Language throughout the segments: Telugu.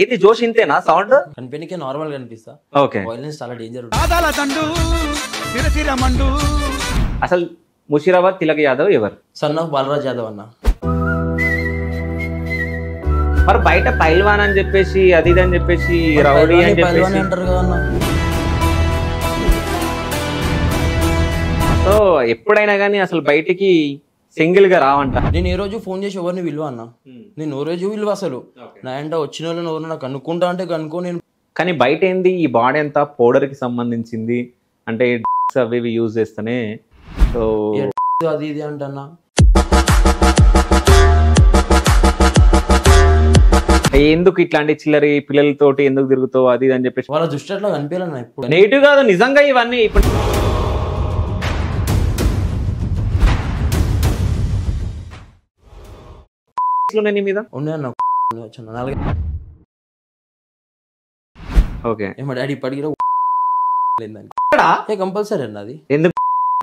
ఏది జోష్ ఇంతేనా సౌండ్? కనిపెనికే నార్మల్ గా అనిపిస్తా. ఓకే. వైలెన్స్ చాలా డేంజర్. అసలు ముషీరాబాద్ తిలక్ యాదవ్ ఎవరు? సన్ ఆఫ్ బాలరాజ్ యాదవ్ అన్న. మరి బయట పైల్వాన్ అని చెప్పేసి అది ఇది అని చెప్పేసి రౌడీ అని చెప్పేసి అంటారు కదా అన్న. సో ఎప్పుడైనా కానీ అసలు బయటికి సింగిల్ గా రావంట. నేను ఏ రోజు ఫోన్ చేసి ఎవరిని విలువ అన్న, నేను ఓ రోజు విలువ అసలు నా ఎంట వచ్చిన వాళ్ళని ఎవరు నాకు కనుక్కుంటా అంటే కనుక్కో. నేను కానీ బయట ఏంది ఈ బాడీ అంతా పౌడర్ కి సంబంధించింది అంటే అవి ఇవి యూజ్ చేస్తేనే సో అది ఇది అంటన్నా. ఎందుకు ఇట్లాంటి చిల్లరి పిల్లలతోటి ఎందుకు తిరుగుతావు అది ఇది అని చెప్పేసి వాళ్ళ దృష్టి అట్లా కనిపించాలన్న. ఇప్పుడు నెగిటివ్ కాదు నిజంగా ఇవన్నీ. ఇప్పుడు మీద ఉన్నాయన్న ఓకే. మా డాడీ ఇప్పటికి కంపల్సరీ అన్న అది. ఎందుకు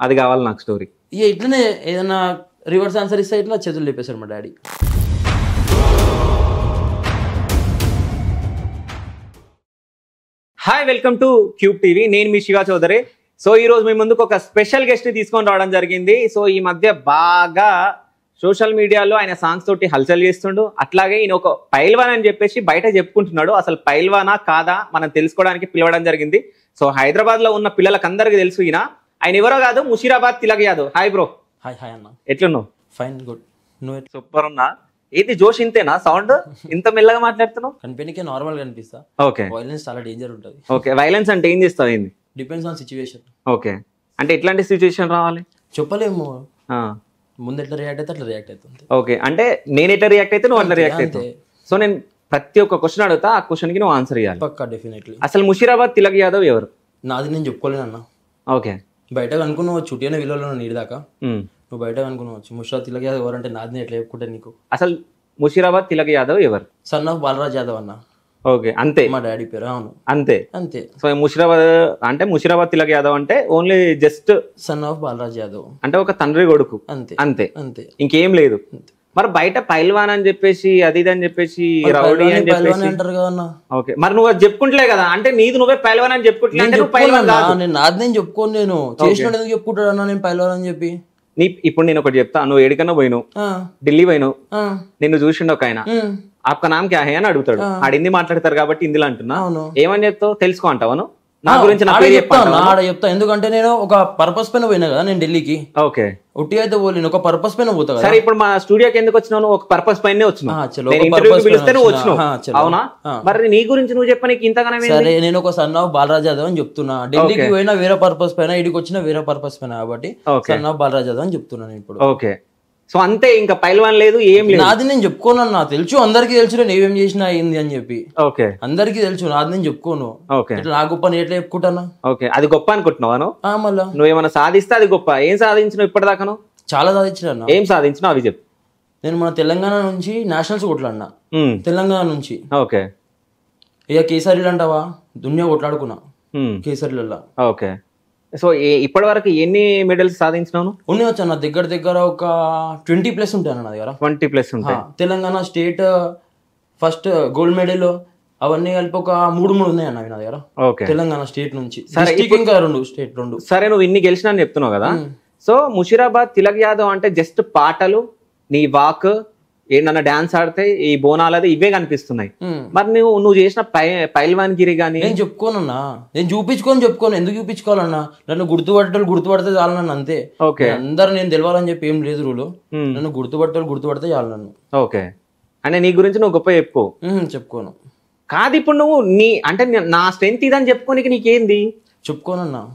అది కావాలి నాకు స్టోరీ. ఇక ఇట్లనే ఏదైనా రివర్స్ ఆన్సర్ ఇస్తే ఇట్లా చేతులు లేపేశారు మా daddy. Hi, welcome to cube TV. నేను మీ శివా చౌదరి. సో ఈ రోజు మీ ముందుకు ఒక స్పెషల్ గెస్ట్ ని తీసుకొని రావడం జరిగింది. సో ఈ మధ్య బాగా సోషల్ మీడియాలో ఆయన సాంగ్స్ తోటి హల్చల్ చేస్తుండు. అట్లాగే ఈయన ఒక పైల్వాన్ అని చెప్పేసి బయట చెప్పుకుంటున్నాడు. అసలు పైల్వానా కాదా మనం తెలుసుకోవడానికి పిలవడం జరిగింది. సో హైదరాబాద్ లో ఉన్న పిల్లలకు అందరికి తెలుసు ఆయన ఎవరో కాదు, Musheerabad Tilak Yadav. Hi bro. Hi hi అన్న. ఎట్లున్నావు? Fine good. నువ్వు సూపర్ ఉన్నా. ఏది జోష్ ఇంతేనా సౌండ్? ఇంత మెల్లగా మాట్లాడుతున్నావు? కనిపెనికే నార్మల్ గా అనిపిస్తా. ఓకే. వైలెన్స్ చాలా డేంజర్ ఉంటుంది. ఓకే. వైలెన్స్ అంటే ఏం చేస్తావు? ఏంది? Depends on situation. ఓకే. అంటే ఎట్లాంటి సిచ్యువేషన్ రావాలి చెప్పలేము. ముందు ఎట్లా రియాక్ట్ అయితే అట్లా రియాక్ట్ అవుతుంది. ఓకే. అంటే నేను ఎట్లా రియాక్ట్ అయితే నువ్వు అట్లా రియాక్ట్ అవుతావు. సో నేను ప్రతి ఒక్క క్వశ్చన్ అడుగుతా, ఆ క్వశ్చన్ కి నువ్వు ఆన్సర్ ఇవ్వాలి. పక్కా డెఫినెట్లీ. అసలు ముషీరాబాద్ తిలక్ యాదవ్ ఎవరు? నాది నేను చెప్పుకోలేనన్న. ఓకే. బయట కనుక్కున్నావు చుట్టి అనే విలువలో నీడి దాకా నువ్వు బయట కనుక్కున్నావచ్చు. ముషీరాబాద్ తిలక్ యాదవ్ ఎవరంటే నాది ఎట్లా చెప్పుకుంటే నీకు. అసలు ముషీరాబాద్ తిలక్ యాదవ్ ఎవరు? సన్ ఆఫ్ బాలరాజ్ యాదవ్ అన్న. ఓకే. అంతే. మా డాడీ పేరు. అవును అంతే అంతే. సో ముషీరాబాద్ తిలక్ యాదవ్ అంటే only just son of Balraj Yadav అంటే ఒక తండ్రి కొడుకు. అంతే అంతే అంతే, ఇంకేం లేదు. మరి బయట పైల్వాన్ అని చెప్పేసి అది ఇది అని చెప్పేసి రౌడీ అని చెప్పేసి అంటారు కదా అన్న. ఓకే. మరి నువ్వు అది చెప్పుకుంటలే కదా, అంటే నీది నువ్వే పైల్వాన్ అని చెప్పుకుంటున్నా. నేను నాది నేను చెప్పుకోను. నేను చేసిన ఎందుకు చెప్పుకుంటాడు అన్న నేను పైల్వాన్ అని చెప్పి. ఇప్పుడు నేను ఒకటి చెప్తా. నువ్వు ఎడికన్నా పోయినావు, ఢిల్లీ పోయినావు, నిన్ను చూసిండు ఒక ఆయన, ఆప్కా నామ్ క్యా హై అని అడుగుతాడు. ఆడ హిందీ మాట్లాడతారు కాబట్టి హిందీలో అంటున్నా. ఏమని చెప్తావు? తెలుసుకో అంటావా నువ్వు? నా గురించి చెప్తా. ఎందుకంటే నేను ఒక పర్పస్ పైన పోయినా కదా నేను ఢిల్లీకి. ఓకే. ఉట్టి అయితే పోలేను, ఒక పర్పస్ పైన పోతా కదా. సరే, ఇప్పుడు మా స్టూడియోకి ఎందుకు వచ్చినావు? ఒక పర్పస్ పైన వచ్చినావు. పిలిస్తే నువ్వు వచ్చినావు, అవునా? మరి నీ గురించి నువ్వు చెప్ప నీకు ఇంతగానే. సరే, నేను ఒక సన్ ఆఫ్ బాలరాజ్ యాదవ్ అని చెప్తున్నా. ఢిల్లీకి పోయినా వేరే పర్పస్ పైన, ఇడికి వచ్చిన వేరే పర్పస్ పైన కాబట్టి సన్ ఆఫ్ బాలరాజ్ యాదవ్ అని చెప్తున్నాను ఇప్పుడు. ఓకే. సో అంతే, ఇంకా పైల్వాన్ లేదు, ఏం లేదు. నాది నేను చెప్పుకోనన్నా. తెలుసు, అందరికి తెలుసు నేను ఏమేం చేసినా అయింది అని చెప్పి. ఓకే. అందరికి తెలుసు, నాది నేను చెప్పుకోను. ఓకే. నా గొప్ప నేను ఎట్లా చెప్పుకుంటానా? ఓకే. అది గొప్ప అనుకుంటున్నావా? మళ్ళా నువ్వేమన్నా సాధిస్తే అది గొప్ప. ఏం సాధించినావు ఇప్పటిదాకా? చాలా సాధించిన. ఏం సాధించినావు అవి చెప్పు. నేను మన తెలంగాణ నుంచి నేషనల్స్ కొట్లాడినా. తెలంగాణ నుంచి. ఓకే. ఇక కేసరీలు అంటావా, దునియా కొట్లాడుకున్నా కేసరీలలో. ఓకే. సో ఇప్పటి వరకు ఎన్ని మెడల్స్ సాధించినావు? ఉన్నాయి వచ్చా నా దగ్గర ఒక 20+ ఉంటాయి నా దగ్గర. 20+ ఉంటాయి. Telangana state first gold medal అవన్నీ కలిపి ఒక 3 ఉన్నాయి అన్న నా దగ్గర. ఓకే. తెలంగాణ స్టేట్ నుంచి. ఇంకా 2 స్టేట్ 2. సరే, నువ్వు ఇన్ని గెలిచినా అని చెప్తున్నావు కదా. సో ముషీరాబాద్ తిలక్ యాదవ్ అంటే జస్ట్ పాటలు, నీ వాక్, ఏంటన్నా డాన్స్ ఆడితే ఈ బోనాలది ఇవే కనిపిస్తున్నాయి. మరి నువ్వు చేసిన పైల్వాన్ గిరి గానీ నేను చెప్పుకోనన్నా. నేను చెప్పుకోను. ఎందుకు చూపించుకోవాలన్నా? నన్ను గుర్తుపడితే చాలు నన్ను, అంతే. ఓకే. అందరు నేను తెలవాలని చెప్పి ఏం లేదు రూలు. నన్ను గుర్తుపడితే చాలు నన్ను. ఓకే. అంటే నీ గురించి నువ్వు గొప్ప చెప్పుకోను. కాదు, ఇప్పుడు నువ్వు అంటే నా స్ట్రెంత్ ఇదని చెప్పుకోనికి నీకేంది? చెప్పుకోనన్నా.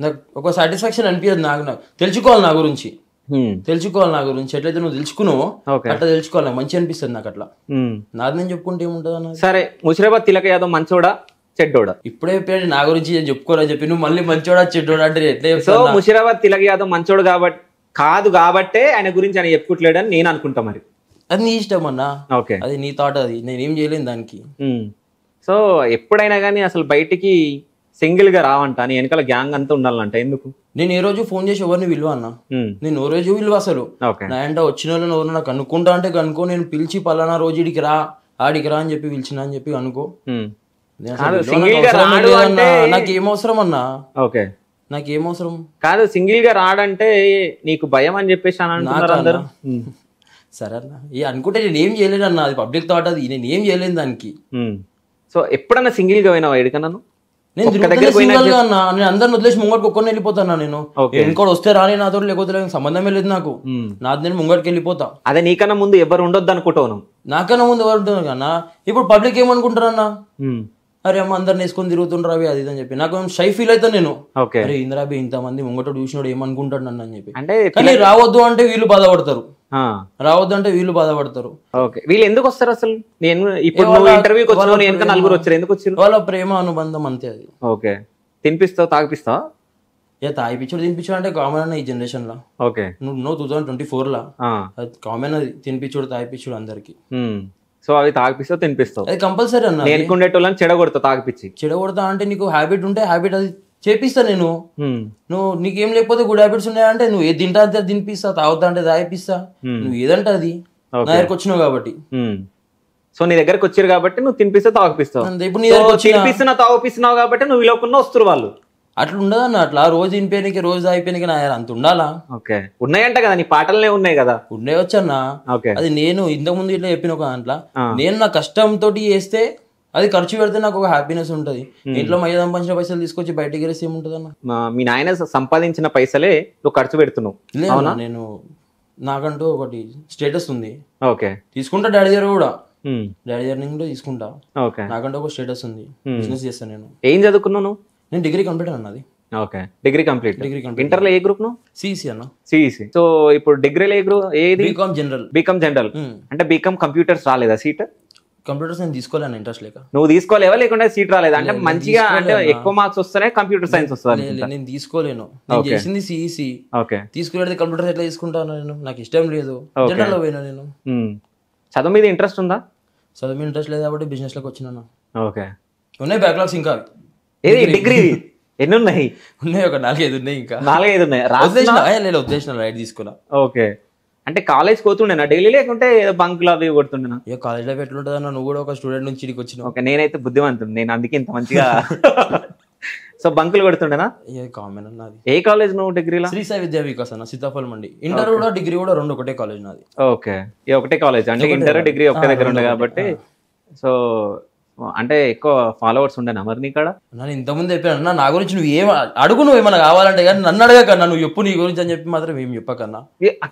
నాకు ఒక సాటిస్ఫాక్షన్ అనిపించదు. నాకు తెలుసుకోవాలి నా గురించి. ఎట్లయితే నువ్వు తెలుసుకున్నావో అట్లా తెలుసుకోవాలి. నాకు మంచి అనిపిస్తుంది నాకు అట్లా. నాది నేను చెప్పుకుంటే ఏముంటది అన్న. సరే, ముషీరాబాద్ తిలక్ యాదవ్ మంచోడా చెడ్డోడా? ఇప్పుడే చెప్పాడు నా గురించి చెప్పుకోవాలని చెప్పి నువ్వు మళ్ళీ మంచోడా చెడ్డోడా అంటే ఎట్లా? సో ముషీరాబాద్ తిలక్ యాదవ్ మంచోడు కాబట్టే ఆయన గురించి ఆయన చెప్పుకోవట్లేడని నేను అనుకుంటా. మరి అది నీ ఇష్టం అన్నా. ఓకే. అది నీ థాట్, అది నేనేం చేయలేను దానికి. సో ఎప్పుడైనా కానీ అసలు బయటికి సింగిల్ గా రావంట, నీ వెనకాల గ్యాంగ్ అంతా ఉండాలంట. ఎందుకు? నేను ఏ రోజు ఫోన్ చేసి ఎవరిని విలువ అన్న, నేను ఓ రోజు విలువ అసలు నా ఎంట వచ్చిన వాళ్ళని ఎవరు నాకు కనుక్కుంటా అంటే కనుక్కో. నేను పిలిచి పలానా రోజు ఇడికి రా ఆడికి రా అని చెప్పి పిలిచినా అని చెప్పి అనుకో. నాకేం అవసరం అన్నా, ఓకే నాకేం అవసరం కాదు. సింగిల్ గా రాడంటే నీకు భయం అని చెప్పేసి అని అంటున్నారు అందరూ. సరే అన్న, అనుకుంటే నేను ఏం చేయలేను అన్న, అది పబ్లిక్ థాట్, అది నేను ఏం చేయలేను దానికి. సో ఎప్పుడన్నా సింగిల్ గా పోయినావా ఎడికన్నా? నేను సింగిల్ గా అన్నా, నేను అందరిని వదిలేసి ముంగడికి ఒక్కరిని వెళ్ళిపోతాను. నేను ఇంకోటి వస్తే రాని నాతో, లేకపోతే సంబంధమే లేదు నాకు, నాది నేను ముంగడికి వెళ్ళిపోతా. అదే నీకన్నా ముందు ఎవరు ఉండొద్దు అనుకుంటాను. నాకన్నా ముందు ఎవరు ఉంటుంది కన్నా. ఇప్పుడు పబ్లిక్ ఏమనుకుంటారు అన్న, అరే అమ్మ అందరిని వేసుకొని తిరుగుతుండ్రు అవి అది అని చెప్పి నాకు షై ఫీల్ అవుతాను నేను. అరే ఇంద్రాబి ఇంతమంది ముంగట చూసినాడు ఏమనుకుంటాడు నన్ను అని చెప్పి. అంటే కానీ రావద్దు అంటే వీళ్ళు బాధపడతారు, రావద్దు అంటే వీళ్ళు బాధపడతారు. వీళ్ళు ఎందుకు వస్తారు అసలు? నేను ఇప్పుడు ఇంటర్వ్యూకి వచ్చాను, నలుగురు వచ్చారు, ఎందుకు వచ్చారు? వాళ్ళ ప్రేమ అనుబంధం అంతే అది. ఓకే, తినిపిస్తావు తాగిపిస్తావా? తాగిపించుడు తినిపించుడు అంటే కామన్ అన్న ఈ జనరేషన్ లో. ఓకే, నువ్వు 2024 లా కామన్ అది, తినిపించుడు తాగిపించుడు అందరికి. సో అవి తాగిపిస్తావు తినిపిస్తావు, అది కంపల్సరీ అన్న. నేర్చుకునేటోళ్ళని చెడగొడతా, తాగిపించి చెడగొడతా అంటే నీకు హ్యాబిట్ ఉంటే హ్యాబిట్ అది చేపిస్తా నేను. నువ్వు నీకేం లేకపోతే గుడ్ హ్యాబిట్స్ ఉన్నాయంటే నువ్వు ఏది తింటా అంటే తినిపిస్తా, తాగుతా అంటే తాగిపిస్తా, నువ్వు ఏదంటే అది. నా దగ్గరకు వచ్చినావు కాబట్టి, సో నీ దగ్గరకు వచ్చారు కాబట్టి నువ్వు తినిపిస్తా తాగిపిస్తావు. ఇప్పుడు నీ దగ్గర తినిపిస్తున్నా తాగిపిస్తున్నావు కాబట్టి నువ్వు ఇలా వస్తారు వాళ్ళు. అట్లా ఉండదన్న, అట్లా రోజు తినిపోయానికి రోజు అయిపోయానికి నా అంత ఉండాలా? ఓకే, ఉన్నాయంట కదా నీ పాటలనే ఉన్నాయి కదా. ఉండేవచ్చన్న, అది నేను ఇంతకు ముందు ఇట్లా చెప్పిన ఒక దాంట్లో, నేను నా కష్టంతో చేస్తే అది ఖర్చు పెడితే నాకు ఒక హ్యాపీనెస్ ఉంటది. ఇంట్లో మయ్య సంపాదించిన పైసలు తీసుకొచ్చి బయటకి వెళ్ళేసి ఏముంటది అన్న? మీ నాయన సంపాదించిన పైసలే నువ్వు ఖర్చు పెడుతున్నావు. లేదు, నేను నాకంటూ ఒకటి స్టేటస్ ఉంది. ఓకే, తీసుకుంటా డాడీ దగ్గర కూడా, డాడీ దగ్గర కూడా తీసుకుంటా. ఓకే, నాకంటూ ఒక స్టేటస్ ఉంది, బిజినెస్ చేస్తాను నేను. ఏం చదువుకున్నావు? నేను డిగ్రీ కంప్లీట్ అన్నది. Okay, degree complete. ఇంటర్ లో ఏ గ్రూప్ నువ్వు? సిఈసి అన్న. సిఈసి. సో ఇప్పుడు డిగ్రీలో ఏ గ్రూప్? ఏది? BCom general. బీకామ్ జనరల్ అంటే బీకామ్ కంప్యూటర్స్ రాలేదా సీట్? కంప్యూటర్స్ నేను తీసుకోలేను, ఇంట్రెస్ట్ లేక. నువ్వు తీసుకోలేవా లేకుండా సీట్ రాలేదా? అంటే మంచిగా అంటే ఎక్కువ మార్క్స్ వస్తేనే కంప్యూటర్ సైన్స్ వస్తుంది. నేను తీసుకోలేను, నేను చేసింది సిఈసి. ఓకే, తీసుకునేది కంప్యూటర్స్ ఎట్లా తీసుకుంటాను నేను? నాకు ఇష్టం లేదు, జనరల్ లో పోయినా నేను. చదువు మీద ఇంట్రెస్ట్ ఉందా? చదువు మీద ఇంట్రెస్ట్ లేదు కాబట్టి బిజినెస్ లోకి వచ్చినా. ఓకే, ఉన్నాయి బ్యాక్లాగ్స్ ఇంకా. ఏది డిగ్రీ ఎన్ని ఉన్నాయి? ఉన్నాయి, ఒక 4-5 ఉన్నాయి. ఇంకా 4-5 ఉన్నాయి. ఉద్దేశం రైట్ తీసుకున్నా. ఓకే, అంటే కాలేజ్ పోతుండేనా డైలీ లేకుంటే బంకులు అవి కొడుతుండేనా? కాలేజ్ లైఫ్ ఎట్లుంటుందన్నా, నువ్వు కూడా ఒక స్టూడెంట్ నుంచి ఇక్కడికి వచ్చినావు. ఓకే, నేనైతే బుద్ధిమంతుడు, నేను అందుకే ఇంత మంచిగా. సో బంకులు కొడుతుండేనా? కామన్ అన్నది. ఏ కాలేజ్ నువ్వు డిగ్రీలో? శ్రీ సాయి విద్యా వికాస్ అన్న, సీతాఫల్ మండి. ఇంటర్ కూడా డిగ్రీ కూడా రెండు ఒకటే కాలేజ్ నాది. ఓకే, ఒకటే కాలేజ్ అంటే ఇంటర్ డిగ్రీ ఒకే దగ్గర ఉండే కాబట్టి. సో అంటే ఎక్కువ ఫాలోవర్స్ ఉండేనా మరి నీ కాడ? నేను ఇంతకుముందు చెప్పాను నా గురించి, నువ్వు ఏం అడుగు, నువ్వు ఏమన్నా కావాలంటే కానీ నన్ను అడగకన్నా, నువ్వు చెప్పు నీ గురించి అని చెప్పి మాత్రం ఏం చెప్పకన్నా.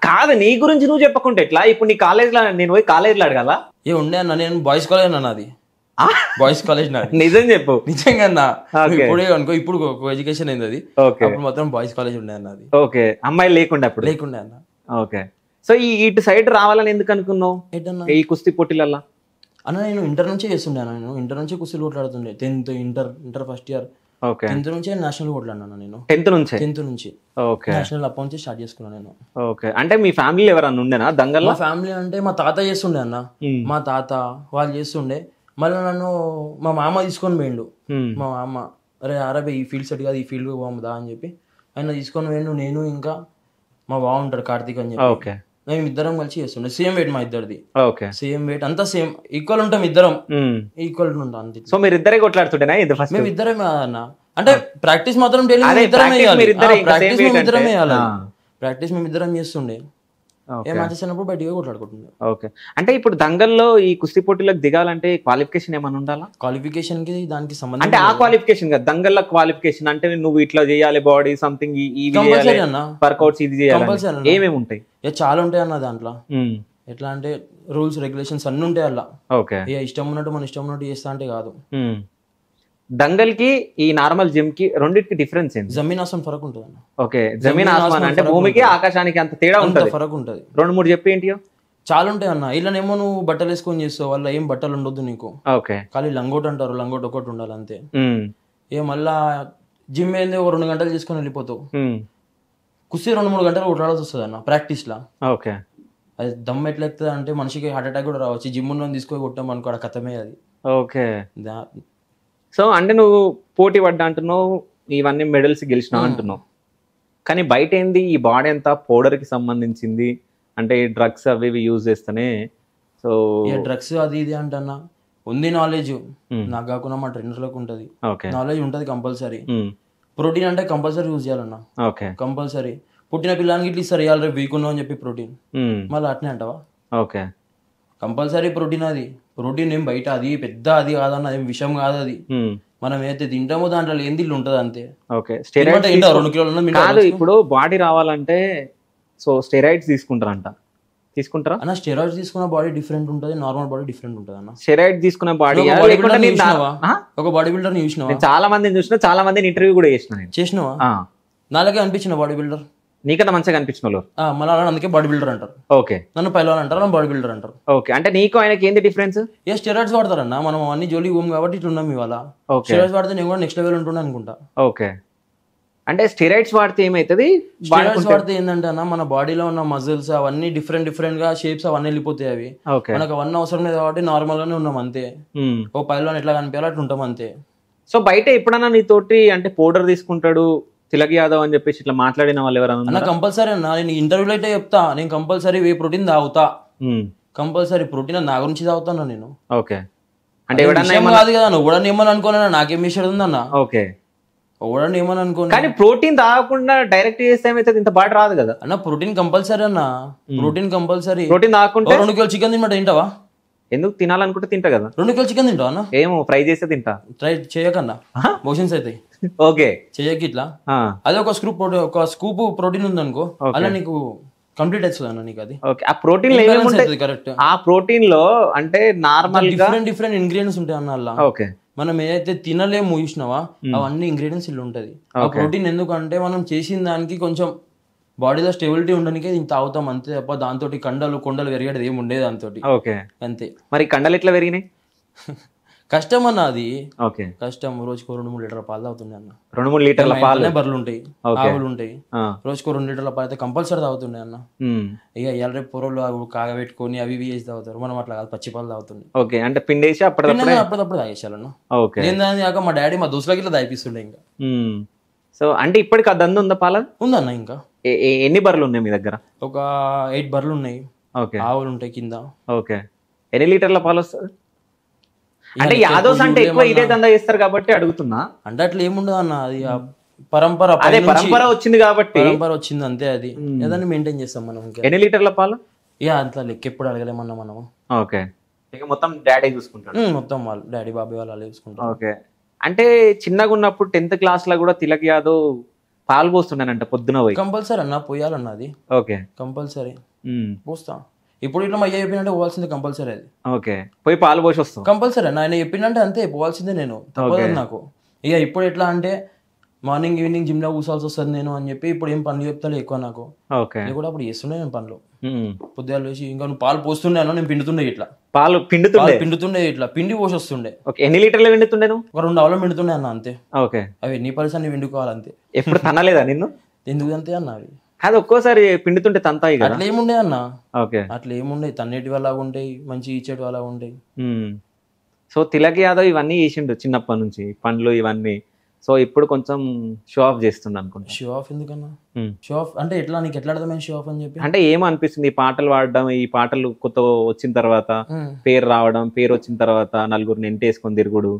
కాదు, నీ గురించి నువ్వు చెప్పకుంటే ఎట్లా? ఇప్పుడు నీ కాలేజ్లో నేను పోయి కాలేజ్లో అడగాల? ఉండే అన్న, నేను బాయ్స్ కాలేజ్ అన్న, నాది బాయ్స్ కాలేజ్ నాది. నిజం చెప్పు. నిజంగా అన్న, ఇప్పుడే అనుకో, ఇప్పుడు ఎడ్యుకేషన్ అయింది అది, అప్పుడు మొత్తం బాయ్స్ కాలేజ్ ఉండే అన్నది. ఓకే, అమ్మాయిలు లేకుండా అప్పుడు? లేకుండే అన్న. ఓకే, సో ఇటు సైడ్ రావాలని ఎందుకు అనుకున్నావు ఈ కుస్తీ పోటీలల్లా? అన్న నేను ఇంటర్ నుంచే చేస్తుండే అన్న, నేను ఇంటర్ నుంచి కుస్తీలు కొట్లాడుతుండే. 10th inter first year. Okay, 10th నుంచే నేషనల్ కొట్లాడినా నేను. 10th నుంచి ఓకే, నేషనల్ అప్పటి నుంచి స్టార్ట్ చేసుకున్నాను నేను. ఓకే, అంటే మీ ఫ్యామిలీ ఎవరన్నా ఉండేనా దంగల్లో? మా ఫ్యామిలీ అంటే మా తాత చేస్తుండే అన్న, మా తాత వాళ్ళు చేస్తుండే. మళ్ళీ నన్ను మా మామ తీసుకొని పోయిండు. మా మామ, అరే అరబే ఈ ఫీల్డ్ సెట్ కాదు, ఈ ఫీల్డ్ పోదా అని చెప్పి ఆయన తీసుకొని పోయిండు. నేను ఇంకా మా బావ ఉంటాడు కార్తీక్ అని చెప్పి. ఓకే, మేము ఇద్దరం కలిసి చేస్తుండే. సేమ్ వెయిట్ మా ఇద్దరిది. ఓకే, సేమ్ వెయిట్ అంతా సేమ్, ఈక్వల్ ఉంటాం ఇద్దరం, ఈక్వల్ ఉంటాం అంతే. సో మీరు ఇద్దరే కొట్లాడుతుండేనా? మేము ఇద్దరమే అన్న, అంటే ప్రాక్టీస్ మాత్రం డైలీ ఇద్దరం వేయాలి, ప్రాక్టీస్ మేము ఇద్దరం వేయాలి, ప్రాక్టీస్ మేము ఇద్దరం చేస్తుండే. ఏ మ్యాచెస్ అయినప్పుడు బయటగా కొట్లాడుకుంటుండే. ఓకే, అంటే ఇప్పుడు దంగల్లో ఈ కుస్తీ పోటీలకు దిగాలంటే క్వాలిఫికేషన్ ఏమైనా ఉండాలా? క్వాలిఫికేషన్ కి దానికి సంబంధం అంటే ఆ క్వాలిఫికేషన్ కదా, దంగల్లో క్వాలిఫికేషన్ అంటే నువ్వు ఇట్లా చేయాలి, బాడీ సంథింగ్ వర్కౌట్స్ ఇది చేయాలి, ఏమేమి ఉంటాయి? చాలా ఉంటాయి అన్న దాంట్లో. ఎట్లా అంటే రూల్స్ రెగ్యులేషన్స్ అన్ని ఉంటాయి అలా. ఓకే, ఇష్టం ఉన్నట్టు మన ఇష్టం ఉన్నట్టు చేస్తా అంటే కాదు. దంగల్ కి ఈ నార్మల్ జిమ్ కి రెండింటికి డిఫరెన్స్ ఏంటి? జమీన్ ఆస్మాన్ ఫరక్ ఉంటుంది. ఓకే, జమీన్ ఆస్మాన్ అంటే భూమికి ఆకాశానికి అంత తేడా ఉంటుంది, ఫరక్ ఉంటుంది. 2-3 చెప్పి ఏంటి? చాలా ఉంటాయి అన్న. ఇలానేమో నువ్వు బట్టలు వేసుకొని చేస్తావు, వల్ల ఏం బట్టలు ఉండొద్దు నీకు. ఓకే, ఖాళీ లంగోట్ అంటారు, లంగోట్ ఒకటి ఉండాలి అంతే. మళ్ళా జిమ్ ఏంది 2 గంటలు చేసుకొని వెళ్ళిపోతావు. కుస్తీ 2-3 గంటలు కొట్లాడాల్సి వస్తుంది అన్న ప్రాక్టీస్ లా. ఓకే, అది దమ్ ఎట్లా ఎక్కుతుంది అంటే మనిషికి హార్ట్ అటాక్ కూడా రావచ్చు. జిమ్ ఉన్న తీసుకొని కొట్టాం అనుకో, అక్కడ కథమే అది. ఓకే, సో అంటే నువ్వు పోటీ పడ్డా అంటున్నావు, ఇవన్నీ మెడల్స్ గెలిచినావు అంటున్నావు, కానీ బయట ఏంది ఈ బాడీ అంతా పౌడర్కి సంబంధించింది, అంటే డ్రగ్స్ అవి ఇవి యూజ్ చేస్తేనే సో ఇక డ్రగ్స్ అది ఇది అంటన్నా ఉంది నాలెడ్జ్, నాకు కాకుండా మా ట్రైనర్లకు ఉంటుంది నాలెడ్జ్ ఉంటుంది కంపల్సరీ. ప్రోటీన్ అంటే కంపల్సరీ యూజ్ చేయాలన్నా, కంపల్సరీ. పుట్టిన పిల్లానికి ఇట్లా ఇస్తారు ఇవాళ రేపు వీక్ ఉన్నావు అని చెప్పి ప్రోటీన్, మళ్ళీ అట్నే అంటావా? Okay, compulsory protein. అది ప్రోటీన్ ఏం బయట అది పెద్ద అది కాదన్న, ఏం విషయం కాదు అది. మనం ఏదైతే తింటామో దాంట్లో ఏం తిల్లు ఉంటుంది అంతే. ఓకే, 2 కిలోలు కాదు. ఇప్పుడు బాడీ రావాలంటే సో స్టెరాయిడ్స్ తీసుకుంటారంట, తీసుకుంటారా అన్న? స్టెరాయిడ్స్ తీసుకున్న బాడీ డిఫరెంట్ ఉంటుంది, నార్మల్ బాడీ డిఫరెంట్ ఉంటుంది అన్న. స్టెరాయిడ్ తీసుకున్న బాడీ ఒక బాడీ బిల్డర్ ని చూసినావా? చాలా మందిని చూసినా, చాలా మందిని ఇంటర్వ్యూ కూడా చేసినావా? నాలుగే అనిపించిన బాడీ బిల్డర్, నీకన్నా మంచిగా అనిపించిన వాళ్ళు మళ్ళీ అందుకే బాడీ బిల్డర్ అంటారు. ఓకే, నన్ను పైలవాన్ అంటారు, నన్ను బాడీ బిల్డర్ అంటారు. ఓకే, అంటే నీకు ఆయనకి ఏంది డిఫరెన్స్? ఏ స్టెరాయిడ్స్ వాడతారన్న, మనం అన్ని జోలికి పోము కాబట్టి ఇట్లా ఉన్నాం ఇవాళ. స్టెరాయిడ్స్ వాడితే నేను కూడా నెక్స్ట్ లెవెల్ ఉంటున్నా అనుకుంటా. ఓకే, అంటే స్టెరాయిడ్స్ వాడితే ఏమైతుంది? స్టెరాయిడ్స్ వాడితే ఏంటంటే అన్న, మన బాడీలో ఉన్న మజిల్స్ అవన్నీ డిఫరెంట్ గా షేప్స్ అవన్నీ వెళ్ళిపోతాయి. అవి మనకు అవన్నీ అవసరం లేదు కాబట్టి నార్మల్ గానే ఉన్నాం అంతే. ఓ పైలవాన్ ఎట్లా కనిపించాలో అట్లా ఉంటాం అంతే. సో బయట ఎప్పుడన్నా నీతోటి అంటే పౌడర్ తీసుకుంటాడు తిలక్ యాదవ్ అని చెప్పేసి ఇట్లా మాట్లాడిన వాళ్ళు ఎవరన్నా? కంపల్సరీ అన్న, నేను ఇంటర్వ్యూలో అయితే చెప్తా, నేను కంపల్సరీ వే ప్రోటీన్ తాగుతా, కంపల్సరీ ప్రోటీన్ నా గురించి తాగుతాను నేను. ఓకే, అంటే కాదు కదా, నువ్వు కూడా ఏమని అనుకోనా, నాకేం విషయం ఉందన్న. ఓకే, ఓడని ఏమని అనుకోను, కానీ ప్రోటీన్ తాగకుండా డైరెక్ట్ చేస్తే ఏమైతే ఇంత బాగా రాదు కదా అన్న. ప్రోటీన్ కంపల్సరీ అన్న, ప్రోటీన్ కంపల్సరీ. ప్రోటీన్ తాగకుండా 2 కిలో చికెన్ తినమాట తింటావా? ఎందుకు తినాలనుకుంటే తింటా కదా. 2 కిలో చికెన్ తింటావా అన్న? ఏమో ఫ్రై చేస్తే తింటా. ట్రై చేయకన్నా, మోషన్స్ అవుతాయి. ఓకే, చేయకి ఇట్లా. అదే ఒక స్కూప్ ప్రోటీన్ ఉంది అనుకో, అలా నీకు కంప్లీట్ అవుతుంది అన్న నీకు అది. ఓకే, ఆ ప్రోటీన్ లో ఏమేమి కరెక్ట్? ఆ ప్రోటీన్ లో అంటే నార్మల్ డిఫరెంట్ ఇంగ్రీడియంట్స్ ఉంటాయి అన్న అలా. ఓకే, మనం ఏదైతే తినలేము చూసినావా, అవన్నీ ఇంగ్రీడియంట్స్ ఇల్లు ఉంటది. ఆ ప్రోటీన్ ఎందుకంటే మనం చేసిన దానికి కొంచెం బాడీలో స్టెబిలిటీ ఉండడానికి ఇంత తాగుతాం అంతే తప్ప దాంతో కొండలు పెరిగేది ఏమి ఉండేది దాంతో. ఓకే, అంతే. మరి కండలు ఎట్లా పెరిగినాయి? కష్టం అన్న అది. ఓకే, కష్టం. రోజుకో 2-3 లీటర్ల పాలు తాగుతుండే అన్న. 2-3 లీటర్ల పాలు? బర్రెలు ఉంటాయి, ఆవులు ఉంటాయి. రోజుకో 2 లీటర్ల పాలు అయితే కంపల్సరీ తాగుతుండే అన్న. ఇక ఇవాళ రేపు పొరలు కాగబెట్టుకొని అవి ఇవి చేసి తాగుతారు, మనం అట్లా కాదు, పచ్చి పాలు తాగుతుండే. ఓకే, అంటే పిండేసి అప్పుడప్పుడు తాగేసాలన్న. నేను కాక మా డాడీ మా దోస్తులకి ఇట్లా తాగిపిస్తుండే ఇంకా. సో అంటే ఇప్పటికి ఆ దంద ఉందా? పాల ఉందన్న. ఇంకా ఎన్ని బర్రెలు ఉన్నాయి మీ దగ్గర? ఒక 8 బర్రెలు ఉన్నాయి. ఓకే, ఆవులు ఉంటాయి కింద. ఓకే, ఎన్ని లీటర్ల పాలు వస్తుంది? అంటే యాదవ్స్ అంటే ఎక్కువ ఇదే దందా చేస్తారు కాబట్టి అడుగుతున్నా. అంటే అట్లా ఏముండదు అన్న, అది పరంపర వచ్చింది కాబట్టి పరంపర వచ్చింది అంతే. అది ఏదైనా మెయింటైన్ చేస్తాం మనం. ఎన్ని లీటర్ల పాలు? ఇక అంత లెక్క ఎప్పుడు అడగలేమన్నా మనము. ఓకే, ఇక మొత్తం డాడీ చూసుకుంటాడు? మొత్తం వాళ్ళు డాడీ బాబాయ్ వాళ్ళు అలా చూసుకుంటారు. ఓకే, అంటే చిన్నగా ఉన్నప్పుడు 10th క్లాస్ లో కూడా తిలక్ యాదవ్ పాలు పోస్తున్నానంట పొద్దున పోయి. కంపల్సరీ అన్న, పోయాలన్న అది. ఓకే, కంపల్సరీ పోస్తా. ఇప్పుడు ఇట్లా మా చెప్పినట్టే పోవాల్సిందే కంపల్సరీ అది. ఓకే, పోయి పాలు పోసి వస్తాం కంపల్సరీ అన్న. ఆయన చెప్పినంటే అంతే పోవాల్సిందే, నేను తప్పదు నాకు. ఇక ఇప్పుడు ఎట్లా అంటే మార్నింగ్ ఈవినింగ్ జిమ్ లో కూర్చోవాల్సి వస్తుంది నేను అని చెప్పి ఇప్పుడు ఏం పనులు చెప్తాను ఎక్కువ నాకు. కూడా అప్పుడు చేస్తుండే నేను పనులు, పొద్దుగా లేచి ఇంకా నువ్వు పాలు పోస్తున్నాను, నేను పిండుతుండే ఇట్లా. పాలు పిండుతుండే ఇట్లా పిండి పోసి వస్తుండే. ఎన్ని లీటర్లు పిండుతుండే? ఒక 2 అవర్లు పిండుతుండే అన్న అంతే. ఓకే, అవి ఎన్ని పర్సెంట్ పిండుకోవాలంతే. ఎప్పుడు తనలేదా నిన్ను? ఎందుకు అంతే అన్న, అవి అది ఒక్కోసారి పిండుతుంటే తంతాయి కదా. అట్లా ఏముండే అన్న. ఓకే, అట్లా ఏముండే, తన్నేటి వాళ్ళ ఉంటాయి, మంచి ఇచ్చేటి వాళ్ళ ఉంటాయి. సో తిలక్ యాదవ్ ఇవన్నీ చేసిండు చిన్నప్పటి నుంచి, పండ్లు ఇవన్నీ. సో ఇప్పుడు కొంచెం షో ఆఫ్ చేస్తుండ అనుకుంటా. షో ఆఫ్ ఎందుకన్నా? షో ఆఫ్ అంటే ఎట్లా, నీకు ఎట్లా అర్థమైంది షో ఆఫ్ అని చెప్పి? అంటే ఏమో అనిపిస్తుంది, ఈ పాటలు పాడడం, ఈ పాటలు కొత్త వచ్చిన తర్వాత పేరు రావడం, పేరు వచ్చిన తర్వాత నలుగురిని ఎంటేసుకొని తిరుగుడు.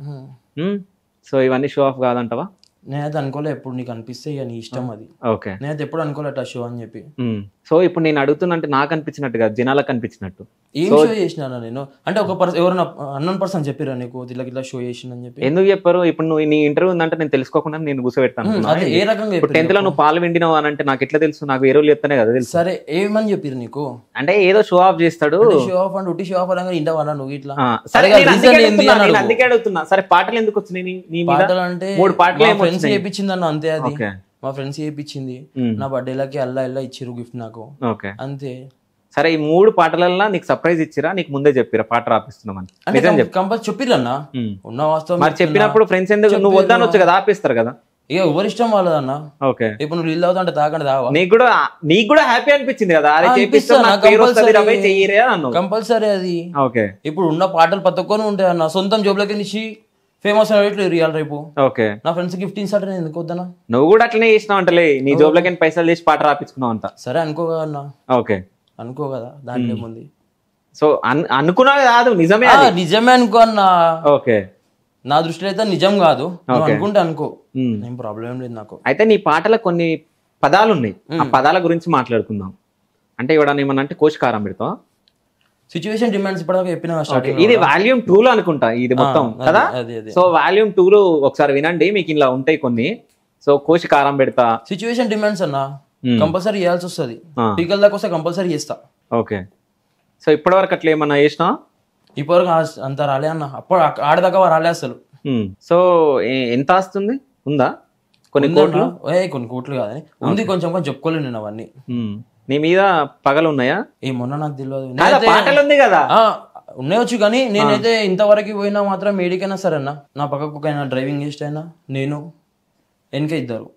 సో ఇవన్నీ షో ఆఫ్ కాదంటవా? నేనైతే అనుకోలే ఎప్పుడు, నీకు అనిపిస్తే ఇక నీ ఇష్టం అది. ఓకే, నేనైతే ఎప్పుడు అనుకోలేట షో అని చెప్పి. సో ఇప్పుడు నేను అడుగుతున్నా అంటే నాకు అనిపించినట్టు కాదు, జనాలకు అనిపించినట్టు. ఏం షో చేసినా నేను అంటే ఒక ఎవరైనా అన్నోన్ పర్సన్ చెప్పారా నీకు ఇట్లా షో చేసిందని చెప్పి? ఎందుకు చెప్పారు? ఇప్పుడు నువ్వు నీ ఇంటర్వ్యూ ఉందంటే నేను తెలుసుకోకుండా నేను కూర్చోబెడతాను. ఏ రకంగా 10th లో నువ్వు పాలు విండినావు అని అంటే నాకు ఎట్లా తెలుసు? నాకు వేరే వాళ్ళు చెప్తానే కదా తెలుసు. సరే ఏమని చెప్పారు నీకు? అంటే ఏదో షో ఆఫ్ చేస్తాడు. షో ఆఫ్ అంటే షో ఆఫ్ అనగా ఇంటవాలా నువ్వు ఇట్లా? అందుకే అడుగుతున్నా. సరే పాటలు ఎందుకు వచ్చినాయి? పాటలు అంటే 3 పాటలు ఫ్రెండ్స్ చేయించిందన్న అంతే. అది మా ఫ్రెండ్స్ చేయించింది, నా బర్త్డేలకి అల్లా ఇచ్చిరు గిఫ్ట్ నాకు అంతే. సరే ఈ 3 పాటలల్లో నీకు సర్ప్రైజ్ ఇచ్చిరా? నీకు ముందే చెప్పిరా పాట రాపిస్తున్నామని? కంపల్సరీ చెప్పిరన్నా ఉన్న వాస్తవం. మరి చెప్పినప్పుడు ఫ్రెండ్స్ ఎందుకు నువ్వు వద్దానొచ్చు కదా, ఆపిస్తారు కదా. ఇక ఎవరి ఇష్టం వాళ్ళదన్న. ఓకే, ఇప్పుడు నువ్వు ఇల్లు అవుతా అంటే తాకండి తావా. నీకు కూడా హ్యాపీ అనిపించింది కదా, కంపల్సరీ అది. ఓకే, ఇప్పుడు ఉన్న పాటలు పట్టుకొని ఉంటాయి అన్న, సొంతం జోబులకి నుంచి ఫేమస్ రియాల్ రేపు. ఓకే, నా ఫ్రెండ్స్ గిఫ్ట్ ఇస్తాడు, నేను ఎందుకు వద్దనా? నువ్వు కూడా అట్లనే చేసినావు అంటలే, నీ జోబులకి పైసలు చేసి పాట రాపించుకున్నావు అంట. సరే అనుకో కదా అన్న. ఓకే, అనుకో కదా, దాంట్లో ఏముంది. సో అనుకున్నా కాదు, నిజమే అది. నిజమే అనుకో అన్న. ఓకే, నా దృష్టిలో అయితే నిజం కాదు, నువ్వు అనుకుంటే అనుకో, ఏం ప్రాబ్లం ఏం లేదు నాకు. అయితే నీ పాటలో కొన్ని పదాలు ఉన్నాయి, ఆ పదాల గురించి మాట్లాడుకుందాం. అంటే ఇవ్వడానికి ఏమన్నా అంటే కోశకారం పెడతాం, సిచ్యువేషన్ డిమాండ్స్ ఇప్పటిదాకా చెప్పిన. ఇది వాల్యూమ్ 2 లో అనుకుంటా ఇది మొత్తం కదా. సో వాల్యూమ్ 2 లో ఒకసారి వినండి, మీకు ఇలా ఉంటాయి కొన్ని. సో కోశకారం పెడతా, సిచ్యువేషన్ డిమాండ్స్ అన్న కంపల్సరీ చేయాల్సి వస్తుంది, పీకల దాకా వస్తే కంపల్సరీ చేస్తా. ఓకే, సో ఇప్పటి వరకు అట్లా ఏమన్నా చేసినా? ఇప్పటివరకు అంత రాలే అన్న, అప్పుడు ఆడదాకా రాలే అసలు. సో ఎంత వస్తుంది, ఉందా? కొన్ని కోట్లు? కొన్ని కోట్లు కాదని ఉంది, కొంచెం కొంచెం చెప్పుకోలేను నేను అవన్నీ. నీ మీద పగలు ఉన్నాయా? ఏమన్నా నాకు తెలియదు, పాటలు ఉంది కదా. ఉన్నాయొచ్చు, కానీ నేనైతే ఇంతవరకు పోయినా మాత్రం ఏడికైనా సరే అన్న, నా పక్కకు అయినా డ్రైవింగ్ చేస్ట్ అయినా నేను వెనక ఇద్దరు